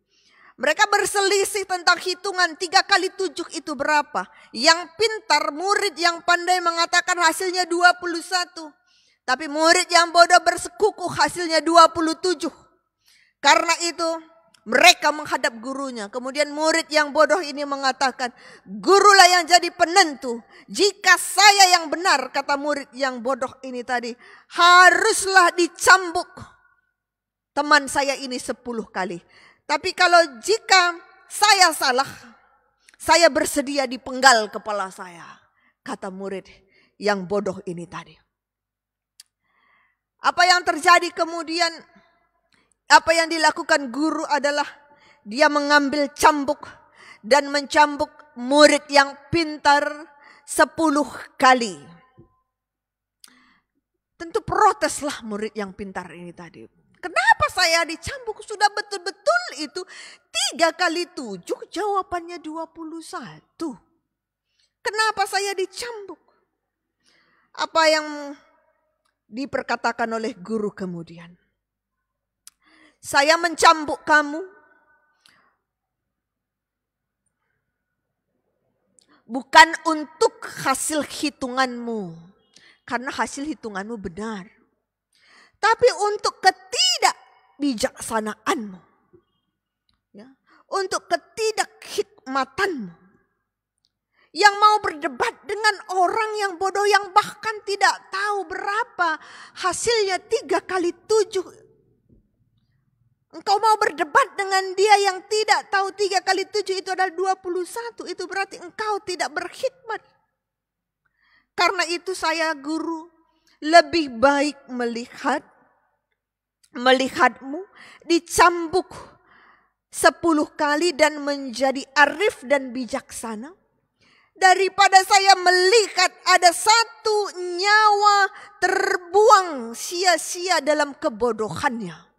Mereka berselisih tentang hitungan 3 kali 7 itu berapa. Yang pintar, murid yang pandai mengatakan hasilnya 21. Tapi murid yang bodoh bersekukuh hasilnya 27. Karena itu mereka menghadap gurunya. Kemudian murid yang bodoh ini mengatakan, gurulah yang jadi penentu. Jika saya yang benar, kata murid yang bodoh ini tadi, haruslah dicambuk teman saya ini 10 kali. Tapi kalau jika saya salah, saya bersedia dipenggal kepala saya, kata murid yang bodoh ini tadi. Apa yang terjadi kemudian? Apa yang dilakukan guru adalah dia mengambil cambuk dan mencambuk murid yang pintar 10 kali. Tentu proteslah murid yang pintar ini tadi. Kenapa saya dicambuk? Sudah betul-betul itu 3 kali 7 jawabannya 21. Kenapa saya dicambuk? Apa yang diperkatakan oleh guru kemudian? Saya mencambuk kamu bukan untuk hasil hitunganmu, karena hasil hitunganmu benar. Tapi untuk ketidakbijaksanaanmu, ya, untuk ketidakhikmatanmu, yang mau berdebat dengan orang yang bodoh yang bahkan tidak tahu berapa hasilnya 3 kali 7. Engkau mau berdebat dengan dia yang tidak tahu 3 kali 7 itu adalah 21. Itu berarti engkau tidak berhikmat. Karena itu saya guru lebih baik melihatmu dicambuk 10 kali dan menjadi arif dan bijaksana. Daripada saya melihat ada 1 nyawa terbuang sia-sia dalam kebodohannya.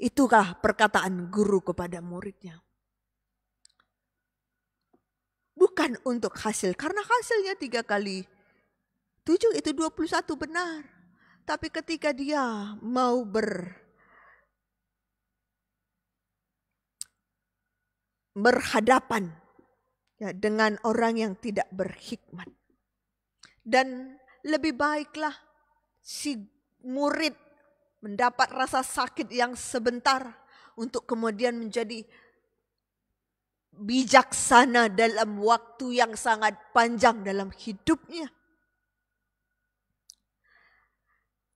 Itulah perkataan guru kepada muridnya. Bukan untuk hasil, karena hasilnya 3 kali 7 itu 21 benar. Tapi ketika dia mau berhadapan ya, dengan orang yang tidak berhikmat. Dan lebih baiklah si murid mendapat rasa sakit yang sebentar untuk kemudian menjadi bijaksana dalam waktu yang sangat panjang dalam hidupnya.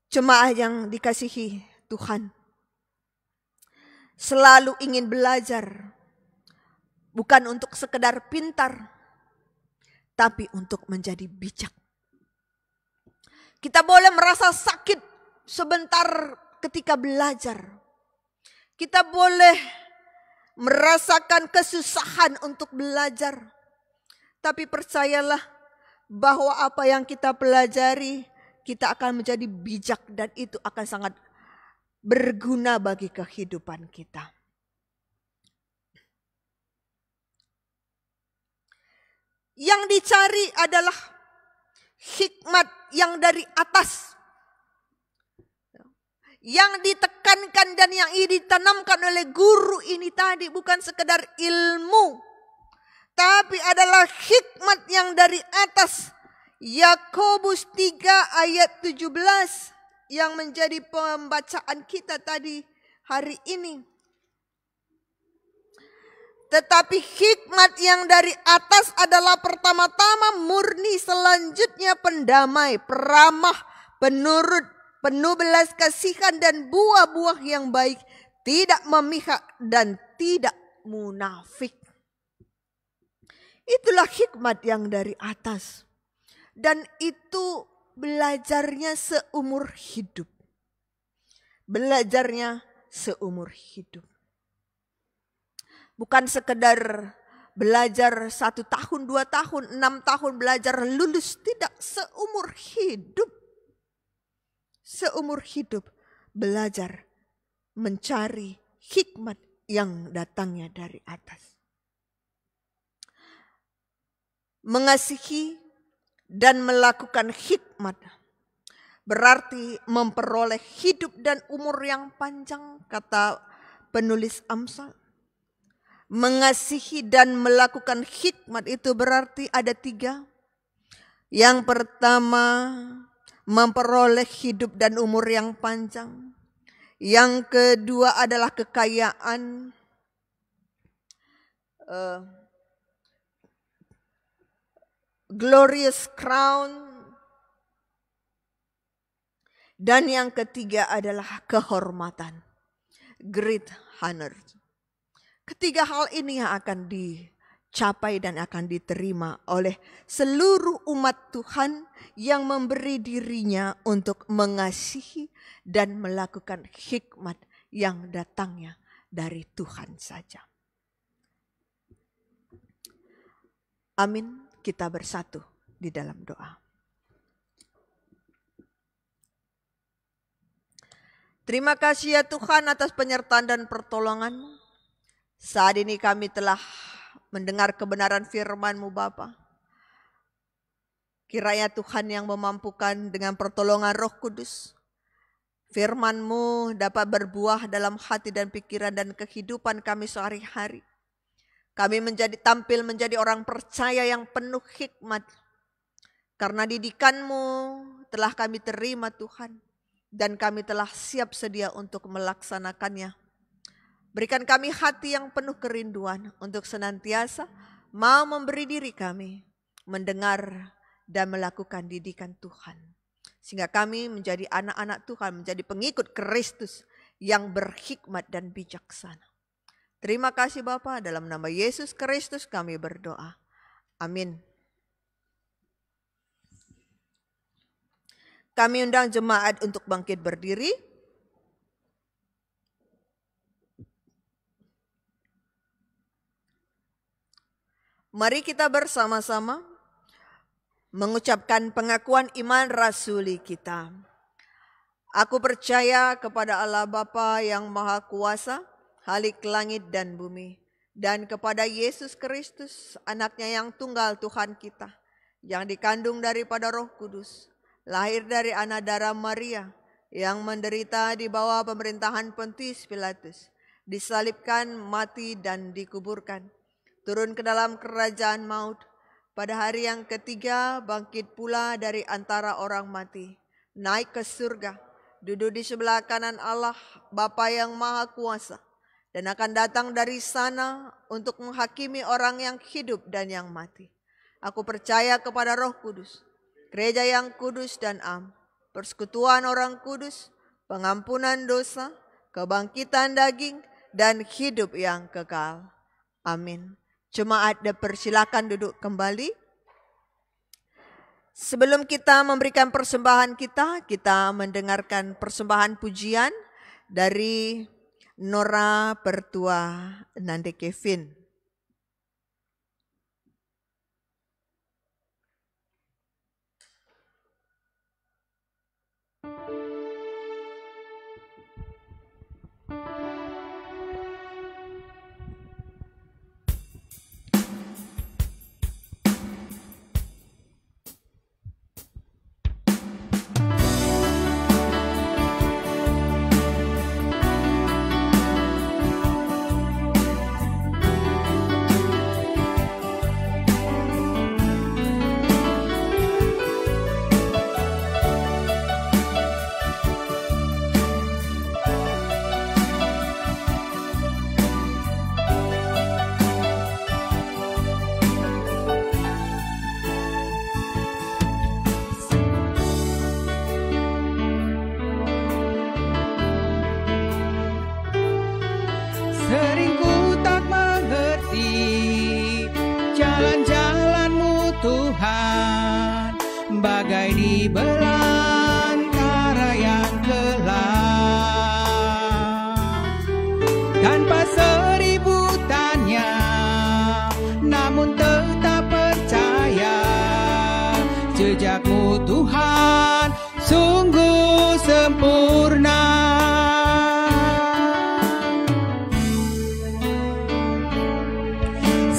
Jemaah yang dikasihi Tuhan, selalu ingin belajar, bukan untuk sekedar pintar, tapi untuk menjadi bijak. Kita boleh merasa sakit sebentar ketika belajar. Kita boleh merasakan kesusahan untuk belajar. Tapi percayalah bahwa apa yang kita pelajari, kita akan menjadi bijak dan itu akan sangat berguna bagi kehidupan kita. Yang dicari adalah hikmat yang dari atas. Yang ditekankan dan yang ditanamkan oleh guru ini tadi bukan sekedar ilmu, tapi adalah hikmat yang dari atas. Yakobus 3 ayat 17 yang menjadi pembacaan kita tadi hari ini. Tetapi hikmat yang dari atas adalah pertama-tama murni, selanjutnya pendamai, peramah, penurut, penuh belas kasihan dan buah-buah yang baik, tidak memihak dan tidak munafik. Itulah hikmat yang dari atas. Dan itu belajarnya seumur hidup. Belajarnya seumur hidup. Bukan sekedar belajar 1 tahun, 2 tahun, 6 tahun belajar lulus. Tidak, seumur hidup. Seumur hidup belajar mencari hikmat yang datangnya dari atas. Mengasihi dan melakukan hikmat berarti memperoleh hidup dan umur yang panjang, kata penulis Amsal. Mengasihi dan melakukan hikmat itu berarti ada 3. Yang pertama, memperoleh hidup dan umur yang panjang. Yang kedua adalah kekayaan. Glorious crown. Dan yang ketiga adalah kehormatan. Great honor. Ketiga hal ini yang akan dicapai dan akan diterima oleh seluruh umat Tuhan yang memberi dirinya untuk mengasihi dan melakukan hikmat yang datangnya dari Tuhan saja. Amin. Kita bersatu di dalam doa. Terima kasih ya Tuhan atas penyertaan dan pertolongan-Mu. Saat ini kami telah mendengar kebenaran firman-Mu Bapa. Kiranya Tuhan yang memampukan dengan pertolongan Roh Kudus, firman-Mu dapat berbuah dalam hati dan pikiran dan kehidupan kami sehari-hari. Kami tampil menjadi orang percaya yang penuh hikmat. Karena didikan-Mu telah kami terima Tuhan. Dan kami telah siap sedia untuk melaksanakannya. Berikan kami hati yang penuh kerinduan untuk senantiasa mau memberi diri kami, mendengar dan melakukan didikan Tuhan. Sehingga kami menjadi anak-anak Tuhan, menjadi pengikut Kristus yang berhikmat dan bijaksana. Terima kasih Bapa, dalam nama Yesus Kristus kami berdoa. Amin. Kami undang jemaat untuk bangkit berdiri. Mari kita bersama-sama mengucapkan pengakuan iman rasuli kita. Aku percaya kepada Allah Bapa yang Maha Kuasa, Khalik langit dan bumi, dan kepada Yesus Kristus, anaknya yang tunggal Tuhan kita, yang dikandung daripada Roh Kudus, lahir dari anak darah Maria, yang menderita di bawah pemerintahan Pontius Pilatus, disalibkan, mati dan dikuburkan, turun ke dalam kerajaan maut, pada hari yang ketiga bangkit pula dari antara orang mati, naik ke surga, duduk di sebelah kanan Allah Bapa yang Maha Kuasa, dan akan datang dari sana untuk menghakimi orang yang hidup dan yang mati. Aku percaya kepada Roh Kudus, gereja yang kudus dan am, persekutuan orang kudus, pengampunan dosa, kebangkitan daging, dan hidup yang kekal. Amin. Jemaat dipersilakan duduk kembali. Sebelum kita memberikan persembahan kita mendengarkan persembahan pujian dari Nora Pertua Nande Kevin. Sering ku tak mengerti jalan-jalan-Mu Tuhan, bagai di belantara yang gelap. Tanpa seribu tanya, namun tetap percaya, jejak-Mu Tuhan sungguh sempurna.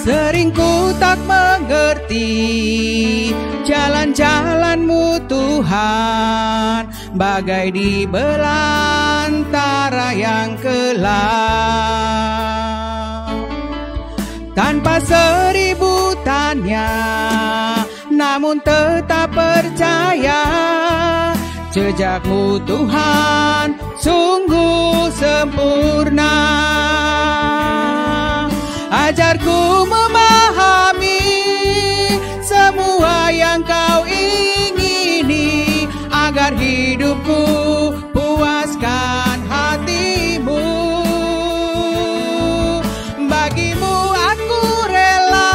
Sering ku tak mengerti jalan-jalan-Mu Tuhan, bagai di belantara yang gelap. Tanpa seribu tanya, namun tetap percaya, jejak-Mu Tuhan sungguh sempurna. Ajarku memahami semua yang Kau ingini, agar hidupku puaskan hati-Mu. Bagimu aku rela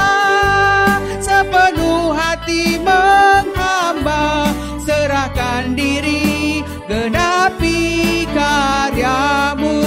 sepenuh hati menghamba, serahkan diri, genapi karya-Mu.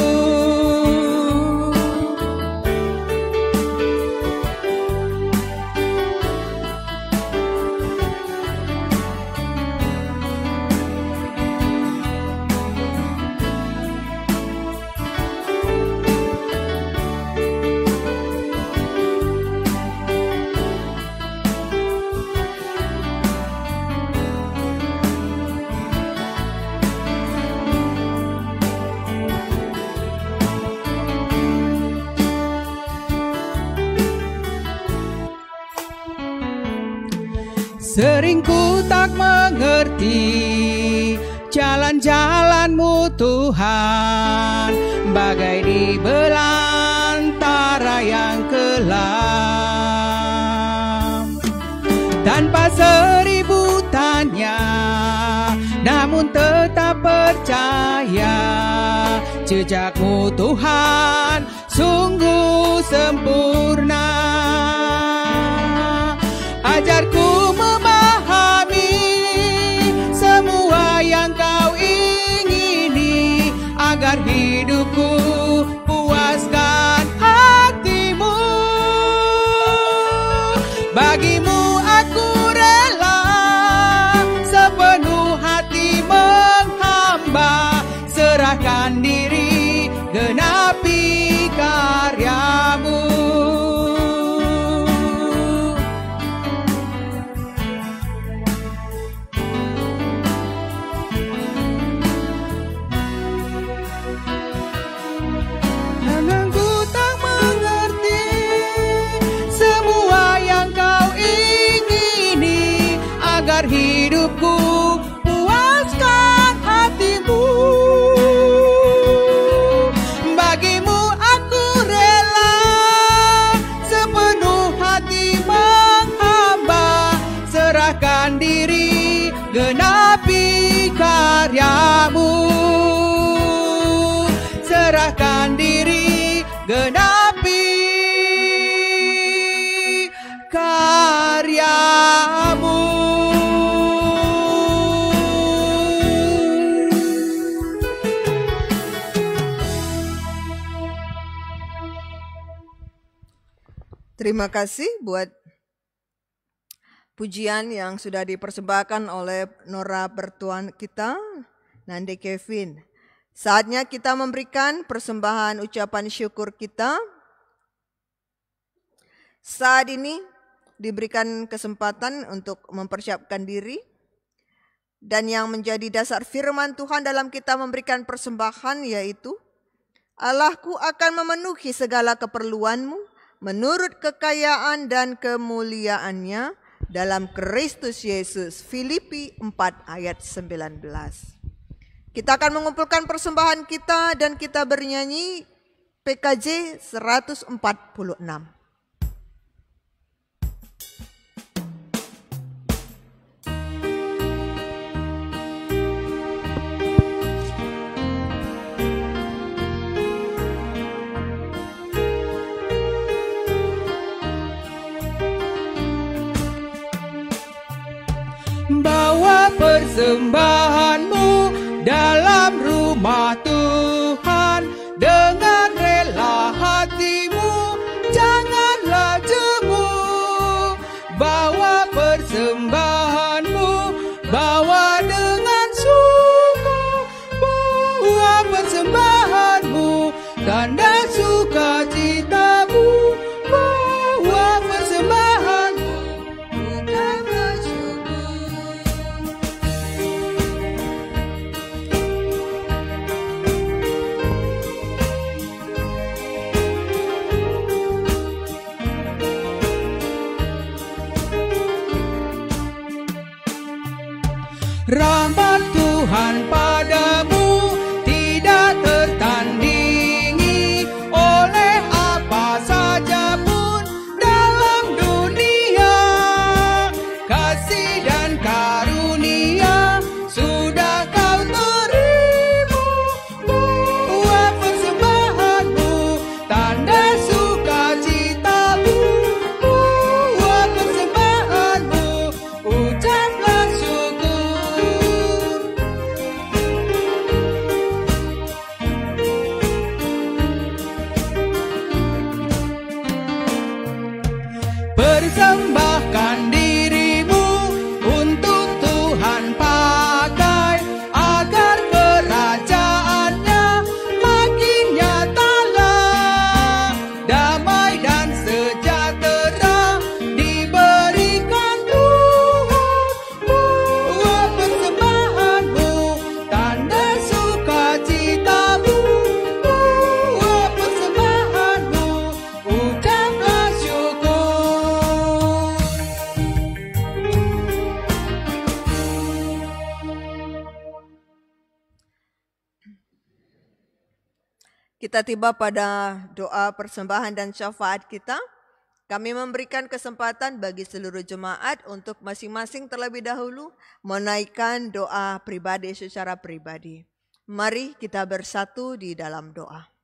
Sering ku tak mengerti jalan-jalan-Mu Tuhan, bagai di belantara yang gelap. Tanpa seribu tanya, namun tetap percaya, jejak-Mu Tuhan sungguh sempurna. Ajarku memahami semua yang Kau ingini, agar hidupku puaskan hati-Mu. Bagimu aku rela sepenuh hati menghamba, serahkan diri, genapi karya-Mu. Terima kasih buat pujian yang sudah dipersembahkan oleh Nora Bertuan kita, Nande Kevin. Saatnya kita memberikan persembahan ucapan syukur kita. Saat ini diberikan kesempatan untuk mempersiapkan diri. Dan yang menjadi dasar firman Tuhan dalam kita memberikan persembahan yaitu, Allahku akan memenuhi segala keperluanmu menurut kekayaan dan kemuliaannya dalam Kristus Yesus. Filipi 4 ayat 19. Kita akan mengumpulkan persembahan kita dan kita bernyanyi PKJ 146. Bawa persembahanmu dalam rumah Tuhan dengan rela hatimu, janganlah jemu. Bawa persembahanmu, bawa dengan suka. Bawa persembahanmu, tanda sukacitamu. Bawa persembahanmu, bukan bersyukur. Rahmat Tuhan padamu tidak tertandingi oleh apa saja pun dalam dunia. Kasih dan karunia sudah kau terima. Bawa persembahanmu, tanda sukacitamu. Bawa persembahanmu, ucaplah syukur. Persembahkan dirimu untuk Tuhan pakai, agar kerajaannya makin nyatalah. Damai dan sejahtera diberikan Tuhan. Bawa persembahanmu, tanda sukacitamu. Bawa persembahanmu, ucaplah syukur. Kita tiba pada doa persembahan dan syafaat kita. Kami memberikan kesempatan bagi seluruh jemaat untuk masing-masing terlebih dahulu menaikkan doa pribadi secara pribadi. Mari kita bersatu di dalam doa.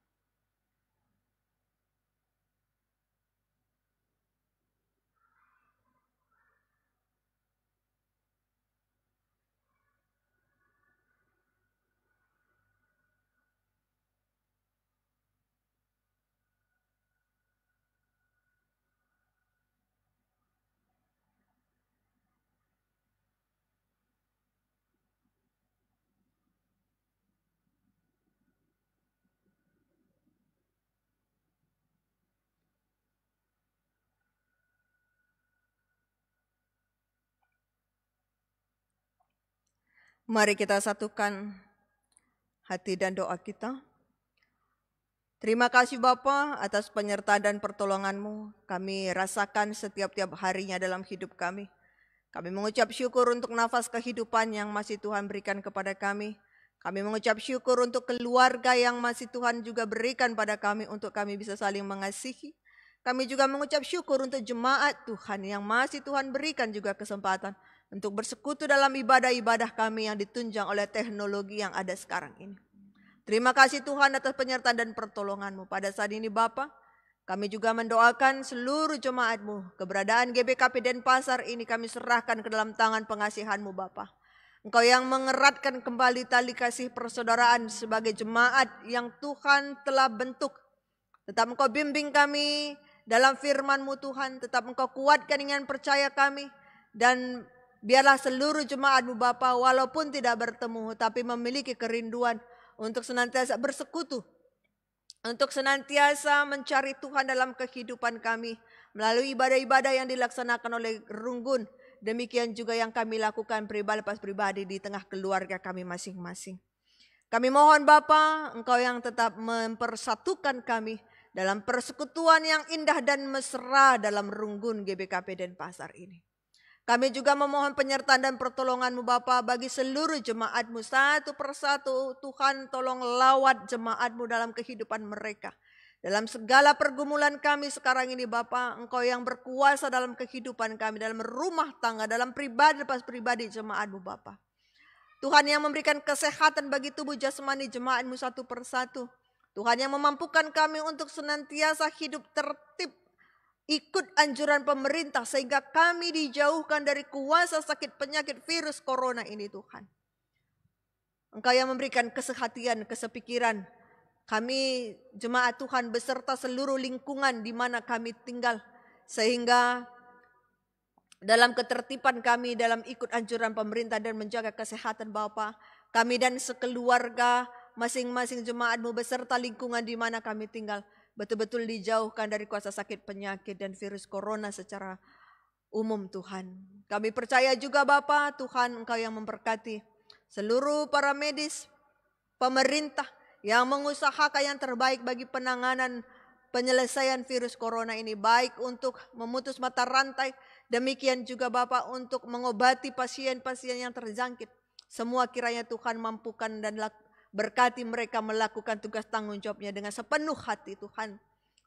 Mari kita satukan hati dan doa kita. Terima kasih Bapa atas penyertaan dan pertolongan-Mu. Kami rasakan setiap-tiap harinya dalam hidup kami. Kami mengucap syukur untuk nafas kehidupan yang masih Tuhan berikan kepada kami. Kami mengucap syukur untuk keluarga yang masih Tuhan juga berikan pada kami untuk kami bisa saling mengasihi. Kami juga mengucap syukur untuk jemaat Tuhan yang masih Tuhan berikan juga kesempatan untuk bersekutu dalam ibadah-ibadah kami yang ditunjang oleh teknologi yang ada sekarang ini. Terima kasih Tuhan atas penyertaan dan pertolongan-Mu. Pada saat ini Bapa, kami juga mendoakan seluruh jemaat-Mu. Keberadaan GBKP Denpasar ini kami serahkan ke dalam tangan pengasihan-Mu Bapa. Engkau yang mengeratkan kembali tali kasih persaudaraan sebagai jemaat yang Tuhan telah bentuk. Tetap Engkau bimbing kami dalam firman-Mu Tuhan. Tetap Engkau kuatkan dengan percaya kami. Dan biarlah seluruh jemaat-Mu Bapa walaupun tidak bertemu tapi memiliki kerinduan untuk senantiasa bersekutu. Untuk senantiasa mencari Tuhan dalam kehidupan kami. Melalui ibadah-ibadah yang dilaksanakan oleh Runggun. Demikian juga yang kami lakukan pribadi lepas pribadi di tengah keluarga kami masing-masing. Kami mohon Bapa, Engkau yang tetap mempersatukan kami dalam persekutuan yang indah dan mesra dalam Runggun GBKP Denpasar ini. Kami juga memohon penyertaan dan pertolongan-Mu Bapa bagi seluruh jemaat-Mu satu persatu. Tuhan tolong lawat jemaat-Mu dalam kehidupan mereka. Dalam segala pergumulan kami sekarang ini Bapa, Engkau yang berkuasa dalam kehidupan kami, dalam rumah tangga, dalam pribadi lepas pribadi jemaat-Mu Bapa. Tuhan yang memberikan kesehatan bagi tubuh jasmani jemaat-Mu satu persatu. Tuhan yang memampukan kami untuk senantiasa hidup tertib, ikut anjuran pemerintah sehingga kami dijauhkan dari kuasa sakit penyakit virus corona ini Tuhan. Engkau yang memberikan kesehatan, kesepikiran. Kami jemaat Tuhan beserta seluruh lingkungan di mana kami tinggal. Sehingga dalam ketertiban kami dalam ikut anjuran pemerintah dan menjaga kesehatan Bapa, kami dan sekeluarga masing-masing jemaat-Mu beserta lingkungan di mana kami tinggal betul-betul dijauhkan dari kuasa sakit penyakit dan virus corona secara umum Tuhan. Kami percaya juga Bapa, Tuhan Engkau yang memberkati seluruh para medis, pemerintah yang mengusahakan yang terbaik bagi penanganan penyelesaian virus corona ini. Baik untuk memutus mata rantai, demikian juga Bapa untuk mengobati pasien-pasien yang terjangkit. Semua kiranya Tuhan mampukan dan berkati mereka melakukan tugas tanggung jawabnya dengan sepenuh hati Tuhan.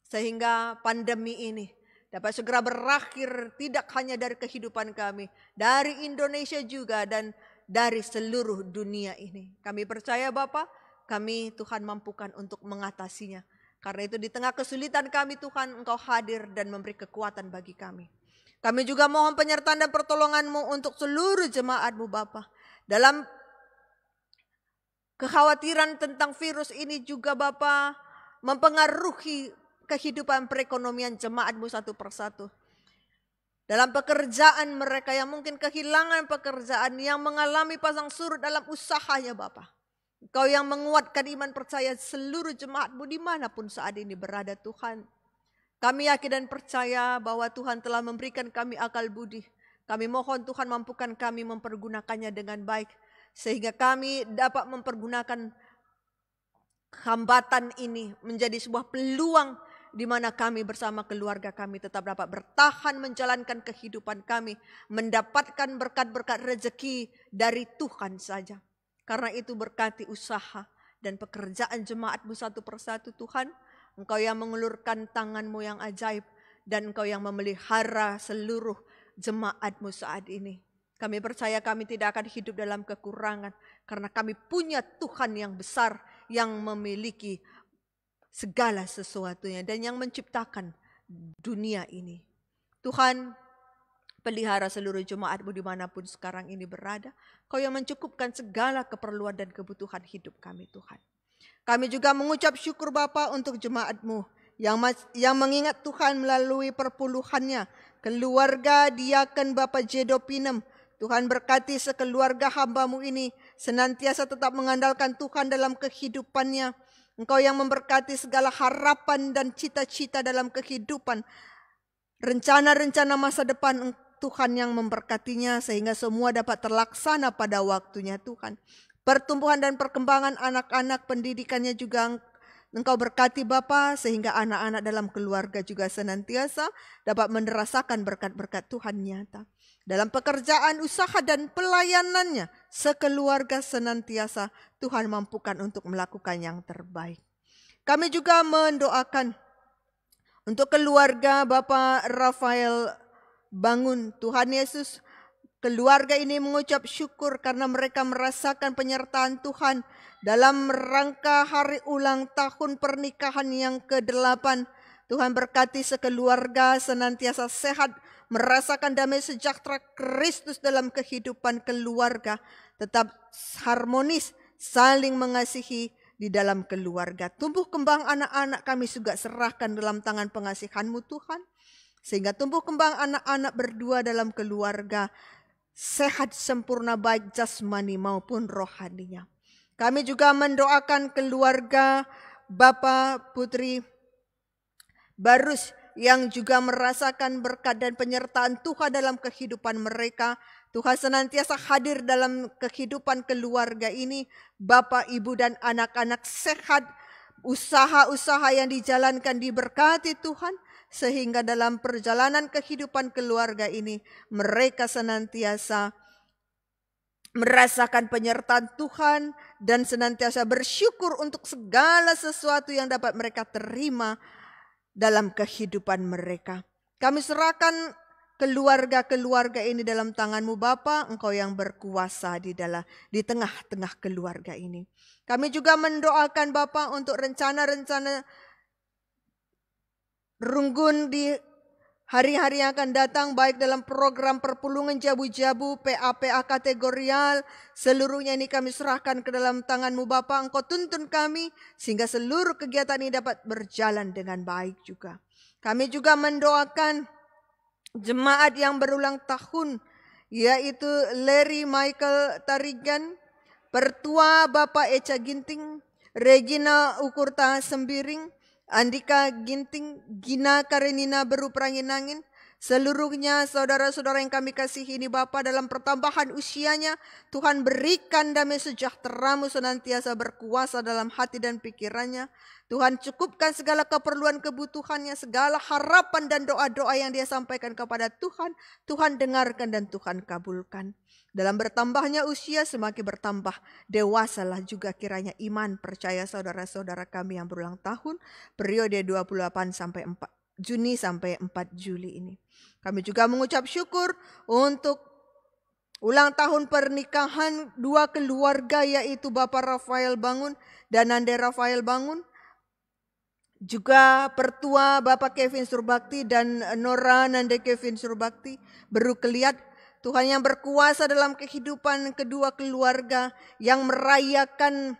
Sehingga pandemi ini dapat segera berakhir tidak hanya dari kehidupan kami, dari Indonesia juga dan dari seluruh dunia ini. Kami percaya Bapa, kami Tuhan mampukan untuk mengatasinya. Karena itu di tengah kesulitan kami Tuhan Engkau hadir dan memberi kekuatan bagi kami. Kami juga mohon penyertaan dan pertolongan-Mu untuk seluruh jemaat-Mu Bapa. Dalam kekhawatiran tentang virus ini juga Bapa mempengaruhi kehidupan perekonomian jemaat-Mu satu persatu. Dalam pekerjaan mereka yang mungkin kehilangan pekerjaan, yang mengalami pasang surut dalam usahanya Bapa. Engkau yang menguatkan iman percaya seluruh jemaat-Mu dimanapun saat ini berada Tuhan. Kami yakin dan percaya bahwa Tuhan telah memberikan kami akal budi. Kami mohon Tuhan mampukan kami mempergunakannya dengan baik. Sehingga kami dapat mempergunakan hambatan ini menjadi sebuah peluang di mana kami bersama keluarga kami tetap dapat bertahan menjalankan kehidupan kami. Mendapatkan berkat-berkat rezeki dari Tuhan saja. Karena itu berkati usaha dan pekerjaan jemaat-Mu satu persatu Tuhan. Engkau yang mengulurkan tangan-Mu yang ajaib. Dan Engkau yang memelihara seluruh jemaat-Mu saat ini. Kami percaya kami tidak akan hidup dalam kekurangan. Karena kami punya Tuhan yang besar. Yang memiliki segala sesuatunya. Dan yang menciptakan dunia ini. Tuhan, pelihara seluruh jemaat-Mu dimanapun sekarang ini berada. Kau yang mencukupkan segala keperluan dan kebutuhan hidup kami Tuhan. Kami juga mengucap syukur Bapa untuk jemaat-Mu. Yang mengingat Tuhan melalui perpuluhannya. Keluarga diaken Bapak Jedo Pinem. Tuhan berkati sekeluarga hamba-Mu ini. Senantiasa tetap mengandalkan Tuhan dalam kehidupannya. Engkau yang memberkati segala harapan dan cita-cita dalam kehidupan. Rencana-rencana masa depan Tuhan yang memberkatinya sehingga semua dapat terlaksana pada waktunya Tuhan. Pertumbuhan dan perkembangan anak-anak pendidikannya juga Engkau berkati Bapa sehingga anak-anak dalam keluarga juga senantiasa dapat merasakan berkat-berkat Tuhan nyata. Dalam pekerjaan, usaha dan pelayanannya sekeluarga senantiasa Tuhan mampukan untuk melakukan yang terbaik. Kami juga mendoakan untuk keluarga Bapak Rafael Bangun. Tuhan Yesus, keluarga ini mengucap syukur karena mereka merasakan penyertaan Tuhan dalam rangka hari ulang tahun pernikahan yang ke-8. Tuhan berkati sekeluarga senantiasa sehat, merasakan damai sejahtera Kristus dalam kehidupan keluarga, tetap harmonis, saling mengasihi di dalam keluarga. Tumbuh kembang anak-anak kami juga serahkan dalam tangan pengasihan-Mu Tuhan. Sehingga tumbuh kembang anak-anak berdua dalam keluarga sehat sempurna baik jasmani maupun rohaninya. Kami juga mendoakan keluarga Bapak Putri Barus yang juga merasakan berkat dan penyertaan Tuhan dalam kehidupan mereka. Tuhan senantiasa hadir dalam kehidupan keluarga ini. Bapak, Ibu, dan anak-anak sehat. Usaha-usaha yang dijalankan diberkati Tuhan. Sehingga dalam perjalanan kehidupan keluarga ini mereka senantiasa merasakan penyertaan Tuhan dan senantiasa bersyukur untuk segala sesuatu yang dapat mereka terima dalam kehidupan mereka. Kami serahkan keluarga-keluarga ini dalam tangan-Mu Bapa, Engkau yang berkuasa di tengah-tengah keluarga ini. Kami juga mendoakan Bapa untuk rencana-rencana Runggun di hari-hari yang akan datang, baik dalam program perpulungan jabu-jabu, PA-PA kategorial, seluruhnya ini kami serahkan ke dalam tangan-Mu Bapa. Engkau tuntun kami sehingga seluruh kegiatan ini dapat berjalan dengan baik juga. Kami juga mendoakan jemaat yang berulang tahun, yaitu Larry Michael Tarigan, Pertua Bapak Eca Ginting, Regina Ukurta Sembiring, Andika Ginting, Gina Karenina Beruprangin-angin, seluruhnya saudara-saudara yang kami kasihi ini Bapa, dalam pertambahan usianya, Tuhan berikan damai sejahtera-Mu senantiasa berkuasa dalam hati dan pikirannya. Tuhan cukupkan segala keperluan kebutuhannya, segala harapan dan doa-doa yang dia sampaikan kepada Tuhan, Tuhan dengarkan dan Tuhan kabulkan. Dalam bertambahnya usia semakin bertambah dewasalah juga kiranya iman percaya saudara-saudara kami yang berulang tahun periode 28 sampai 4 Juni sampai 4 Juli ini. Kami juga mengucap syukur untuk ulang tahun pernikahan dua keluarga, yaitu Bapak Rafael Bangun dan Nande Rafael Bangun. Juga Pertua Bapak Kevin Surbakti dan Nora Nande Kevin Surbakti berukeliat. Tuhan yang berkuasa dalam kehidupan kedua keluarga yang merayakan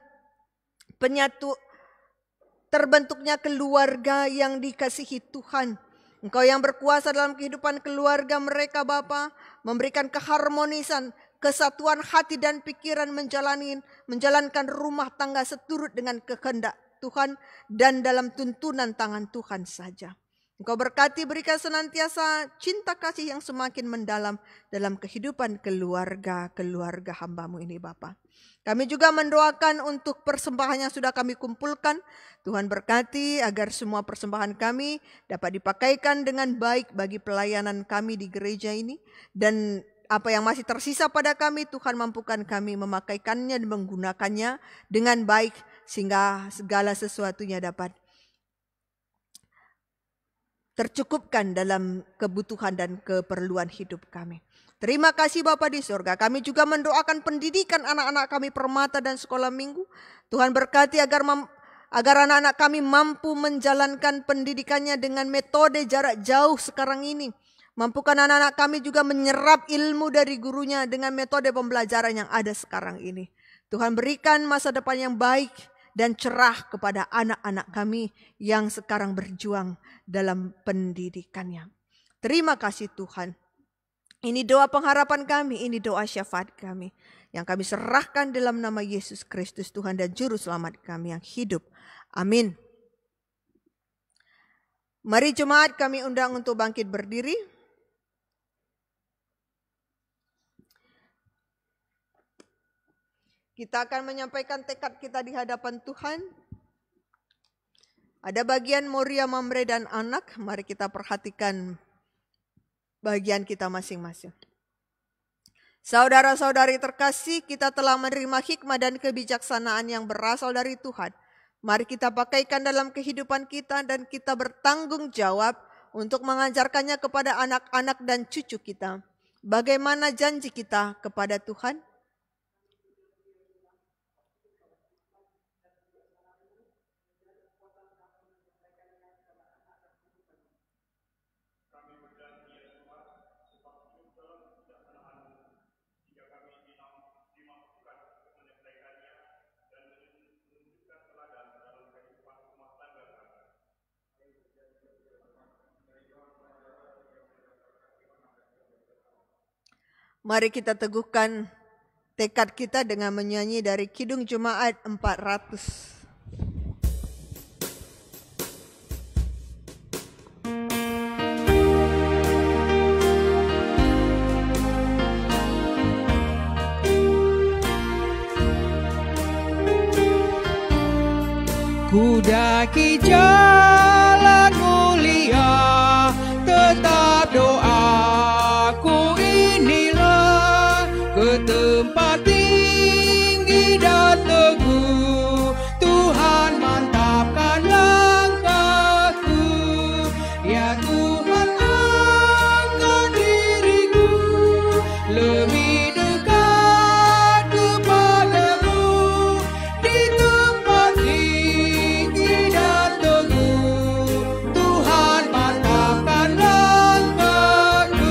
terbentuknya keluarga yang dikasihi Tuhan. Engkau yang berkuasa dalam kehidupan keluarga mereka Bapa, memberikan keharmonisan, kesatuan hati dan pikiran, menjalankan rumah tangga seturut dengan kehendak Tuhan dan dalam tuntunan tangan Tuhan saja. Engkau berkati, berikan senantiasa cinta kasih yang semakin mendalam dalam kehidupan keluarga hamba-Mu ini Bapa. Kami juga mendoakan untuk persembahan yang sudah kami kumpulkan. Tuhan berkati agar semua persembahan kami dapat dipakaikan dengan baik bagi pelayanan kami di gereja ini. Dan apa yang masih tersisa pada kami, Tuhan mampukan kami memakaikannya dan menggunakannya dengan baik. Sehingga segala sesuatunya dapat tercukupkan dalam kebutuhan dan keperluan hidup kami. Terima kasih Bapa di surga. Kami juga mendoakan pendidikan anak-anak kami permata dan sekolah minggu. Tuhan berkati agar anak-anak kami mampu menjalankan pendidikannya dengan metode jarak jauh sekarang ini. Mampukan anak-anak kami juga menyerap ilmu dari gurunya dengan metode pembelajaran yang ada sekarang ini. Tuhan berikan masa depan yang baik dan cerah kepada anak-anak kami yang sekarang berjuang dalam pendidikannya. Terima kasih Tuhan. Ini doa pengharapan kami, ini doa syafaat kami. Yang kami serahkan dalam nama Yesus Kristus Tuhan dan Juru Selamat kami yang hidup. Amin. Mari jemaat kami undang untuk bangkit berdiri. Kita akan menyampaikan tekad kita di hadapan Tuhan. Ada bagian Moria, Mamre, dan anak. Mari kita perhatikan bagian kita masing-masing. Saudara-saudari terkasih, kita telah menerima hikmah dan kebijaksanaan yang berasal dari Tuhan. Mari kita pakaikan dalam kehidupan kita dan kita bertanggung jawab untuk mengajarkannya kepada anak-anak dan cucu kita. Bagaimana janji kita kepada Tuhan? Mari kita teguhkan tekad kita dengan menyanyi dari Kidung Jemaat 400. Ku daki jalan mulia, tetap doaku inilah ke tempat tinggi dan teguh. Tuhan mantapkan langkahku, ya Tuhan angkat diriku lebih dekat kepadamu di tempat tinggi dan teguh. Tuhan mantapkan langkahku.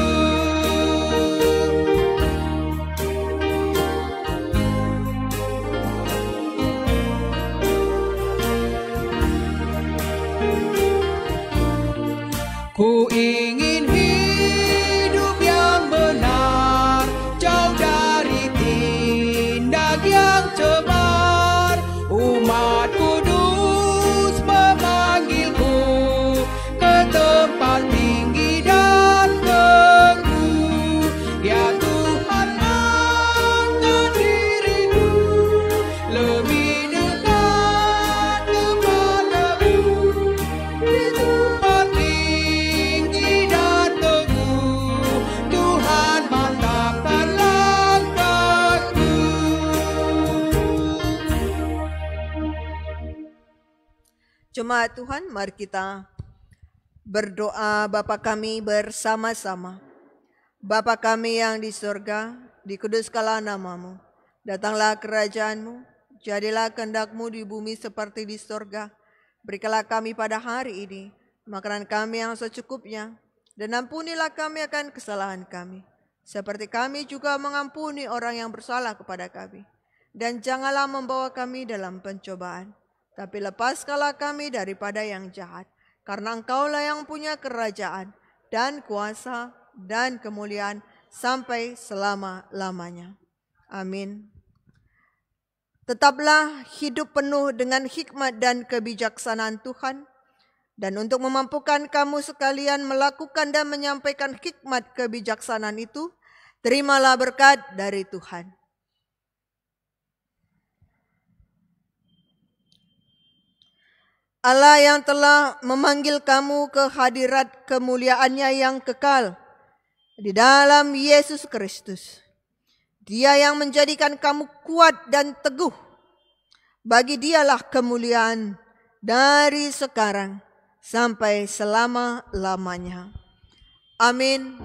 Ku ingin hidup yang benar, jauh dari tindak yang cemar. Umat kudus memanggilku ke tempat tinggi dan teguh. Ya Tuhan, angkat diriku lebih dekat kepadamu di tempat tinggi dan teguh. Tuhan mantapkan langkahku. Jemaat Tuhan, mari kita berdoa Bapa kami bersama-sama. Bapa kami yang di surga, dikuduskanlah namamu. Datanglah kerajaanmu, jadilah kehendak-Mu di bumi seperti di surga. Berikanlah kami pada hari ini makanan kami yang secukupnya, dan ampunilah kami akan kesalahan kami, seperti kami juga mengampuni orang yang bersalah kepada kami. Dan janganlah membawa kami dalam pencobaan, tapi lepaskanlah kami daripada yang jahat. Karena Engkaulah yang punya kerajaan dan kuasa dan kemuliaan sampai selama-lamanya. Amin. Tetaplah hidup penuh dengan hikmat dan kebijaksanaan Tuhan. Dan untuk memampukan kamu sekalian melakukan dan menyampaikan hikmat kebijaksanaan itu, terimalah berkat dari Tuhan. Allah yang telah memanggil kamu ke hadirat kemuliaan-Nya yang kekal di dalam Yesus Kristus. Dia yang menjadikan kamu kuat dan teguh. Bagi Dialah kemuliaan dari sekarang sampai selama-lamanya. Amin.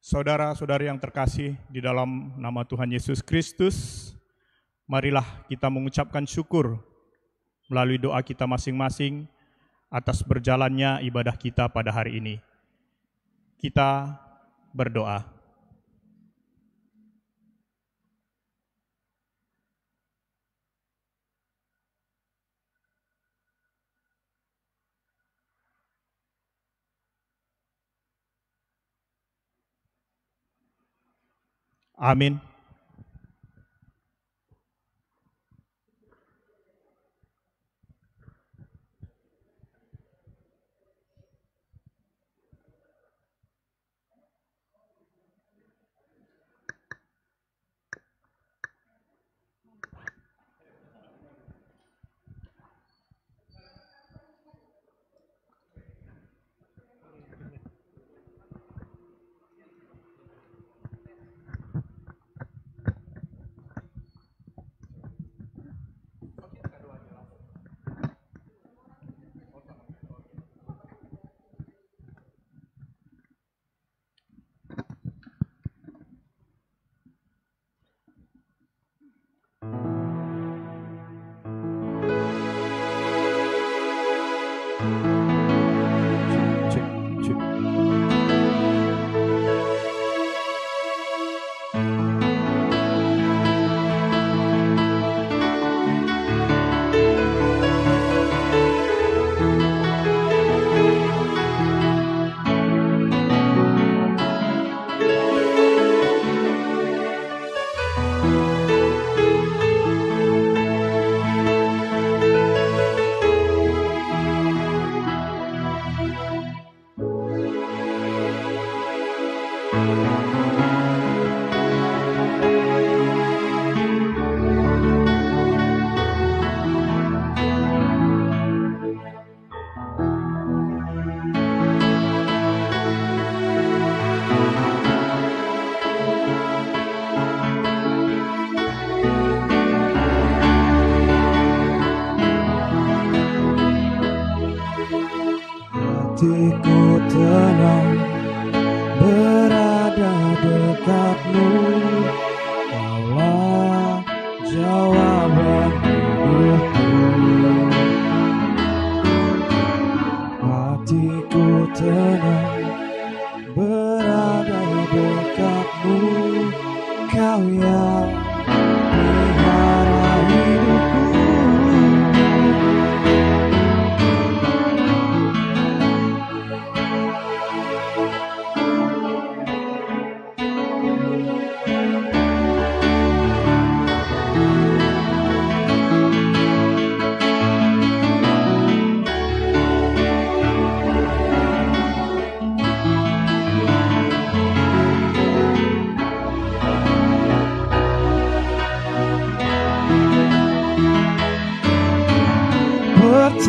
Saudara-saudari yang terkasih di dalam nama Tuhan Yesus Kristus, marilah kita mengucapkan syukur melalui doa kita masing-masing atas berjalannya ibadah kita pada hari ini. Kita berdoa. Amin.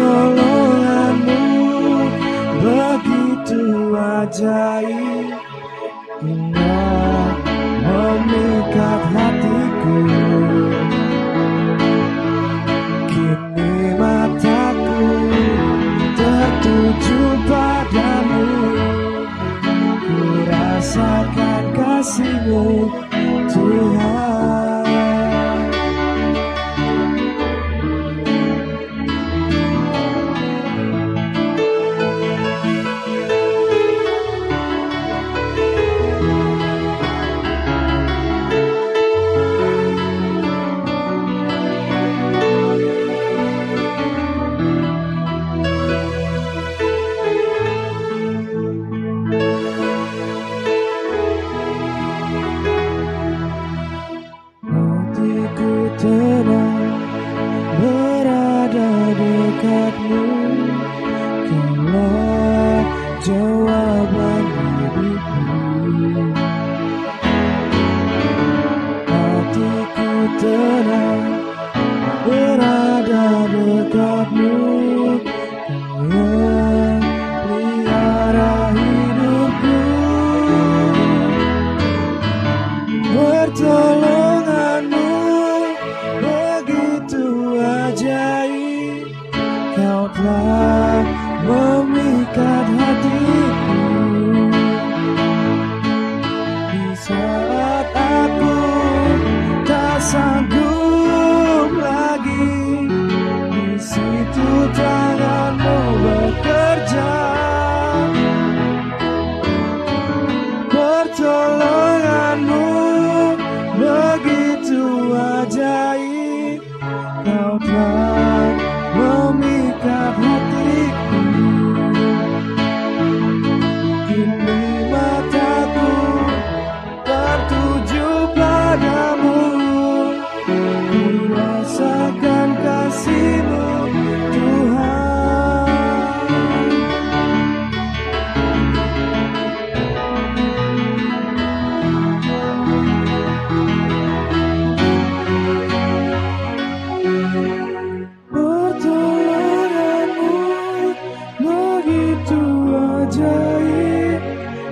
Pertolonganmu begitu ajaib, hingga memikat hatiku. Kini mataku tertuju padamu, ku rasakan kasih-Mu Tuhan. Tenang berada dekatmu, Kaulah jawaban hidupku. Hatiku tenang berada dekatmu, Kau yang pelihara hidupku. Pertolonganmu ajaib, Kau telah memikat hatiku. Di saat aku tak sanggup lagi, di situ tangan-Mu bekerja. Pertolonganmu begitu ajaib, Kau telah memikat hatiku. Kini mataku tertuju padamu, ku rasakan kasih-Mu Tuhan. Pertolonganmu begitu ajaib,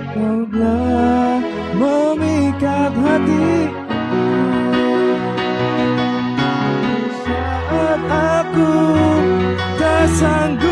Kau telah memikat hati. Saat aku tak sanggup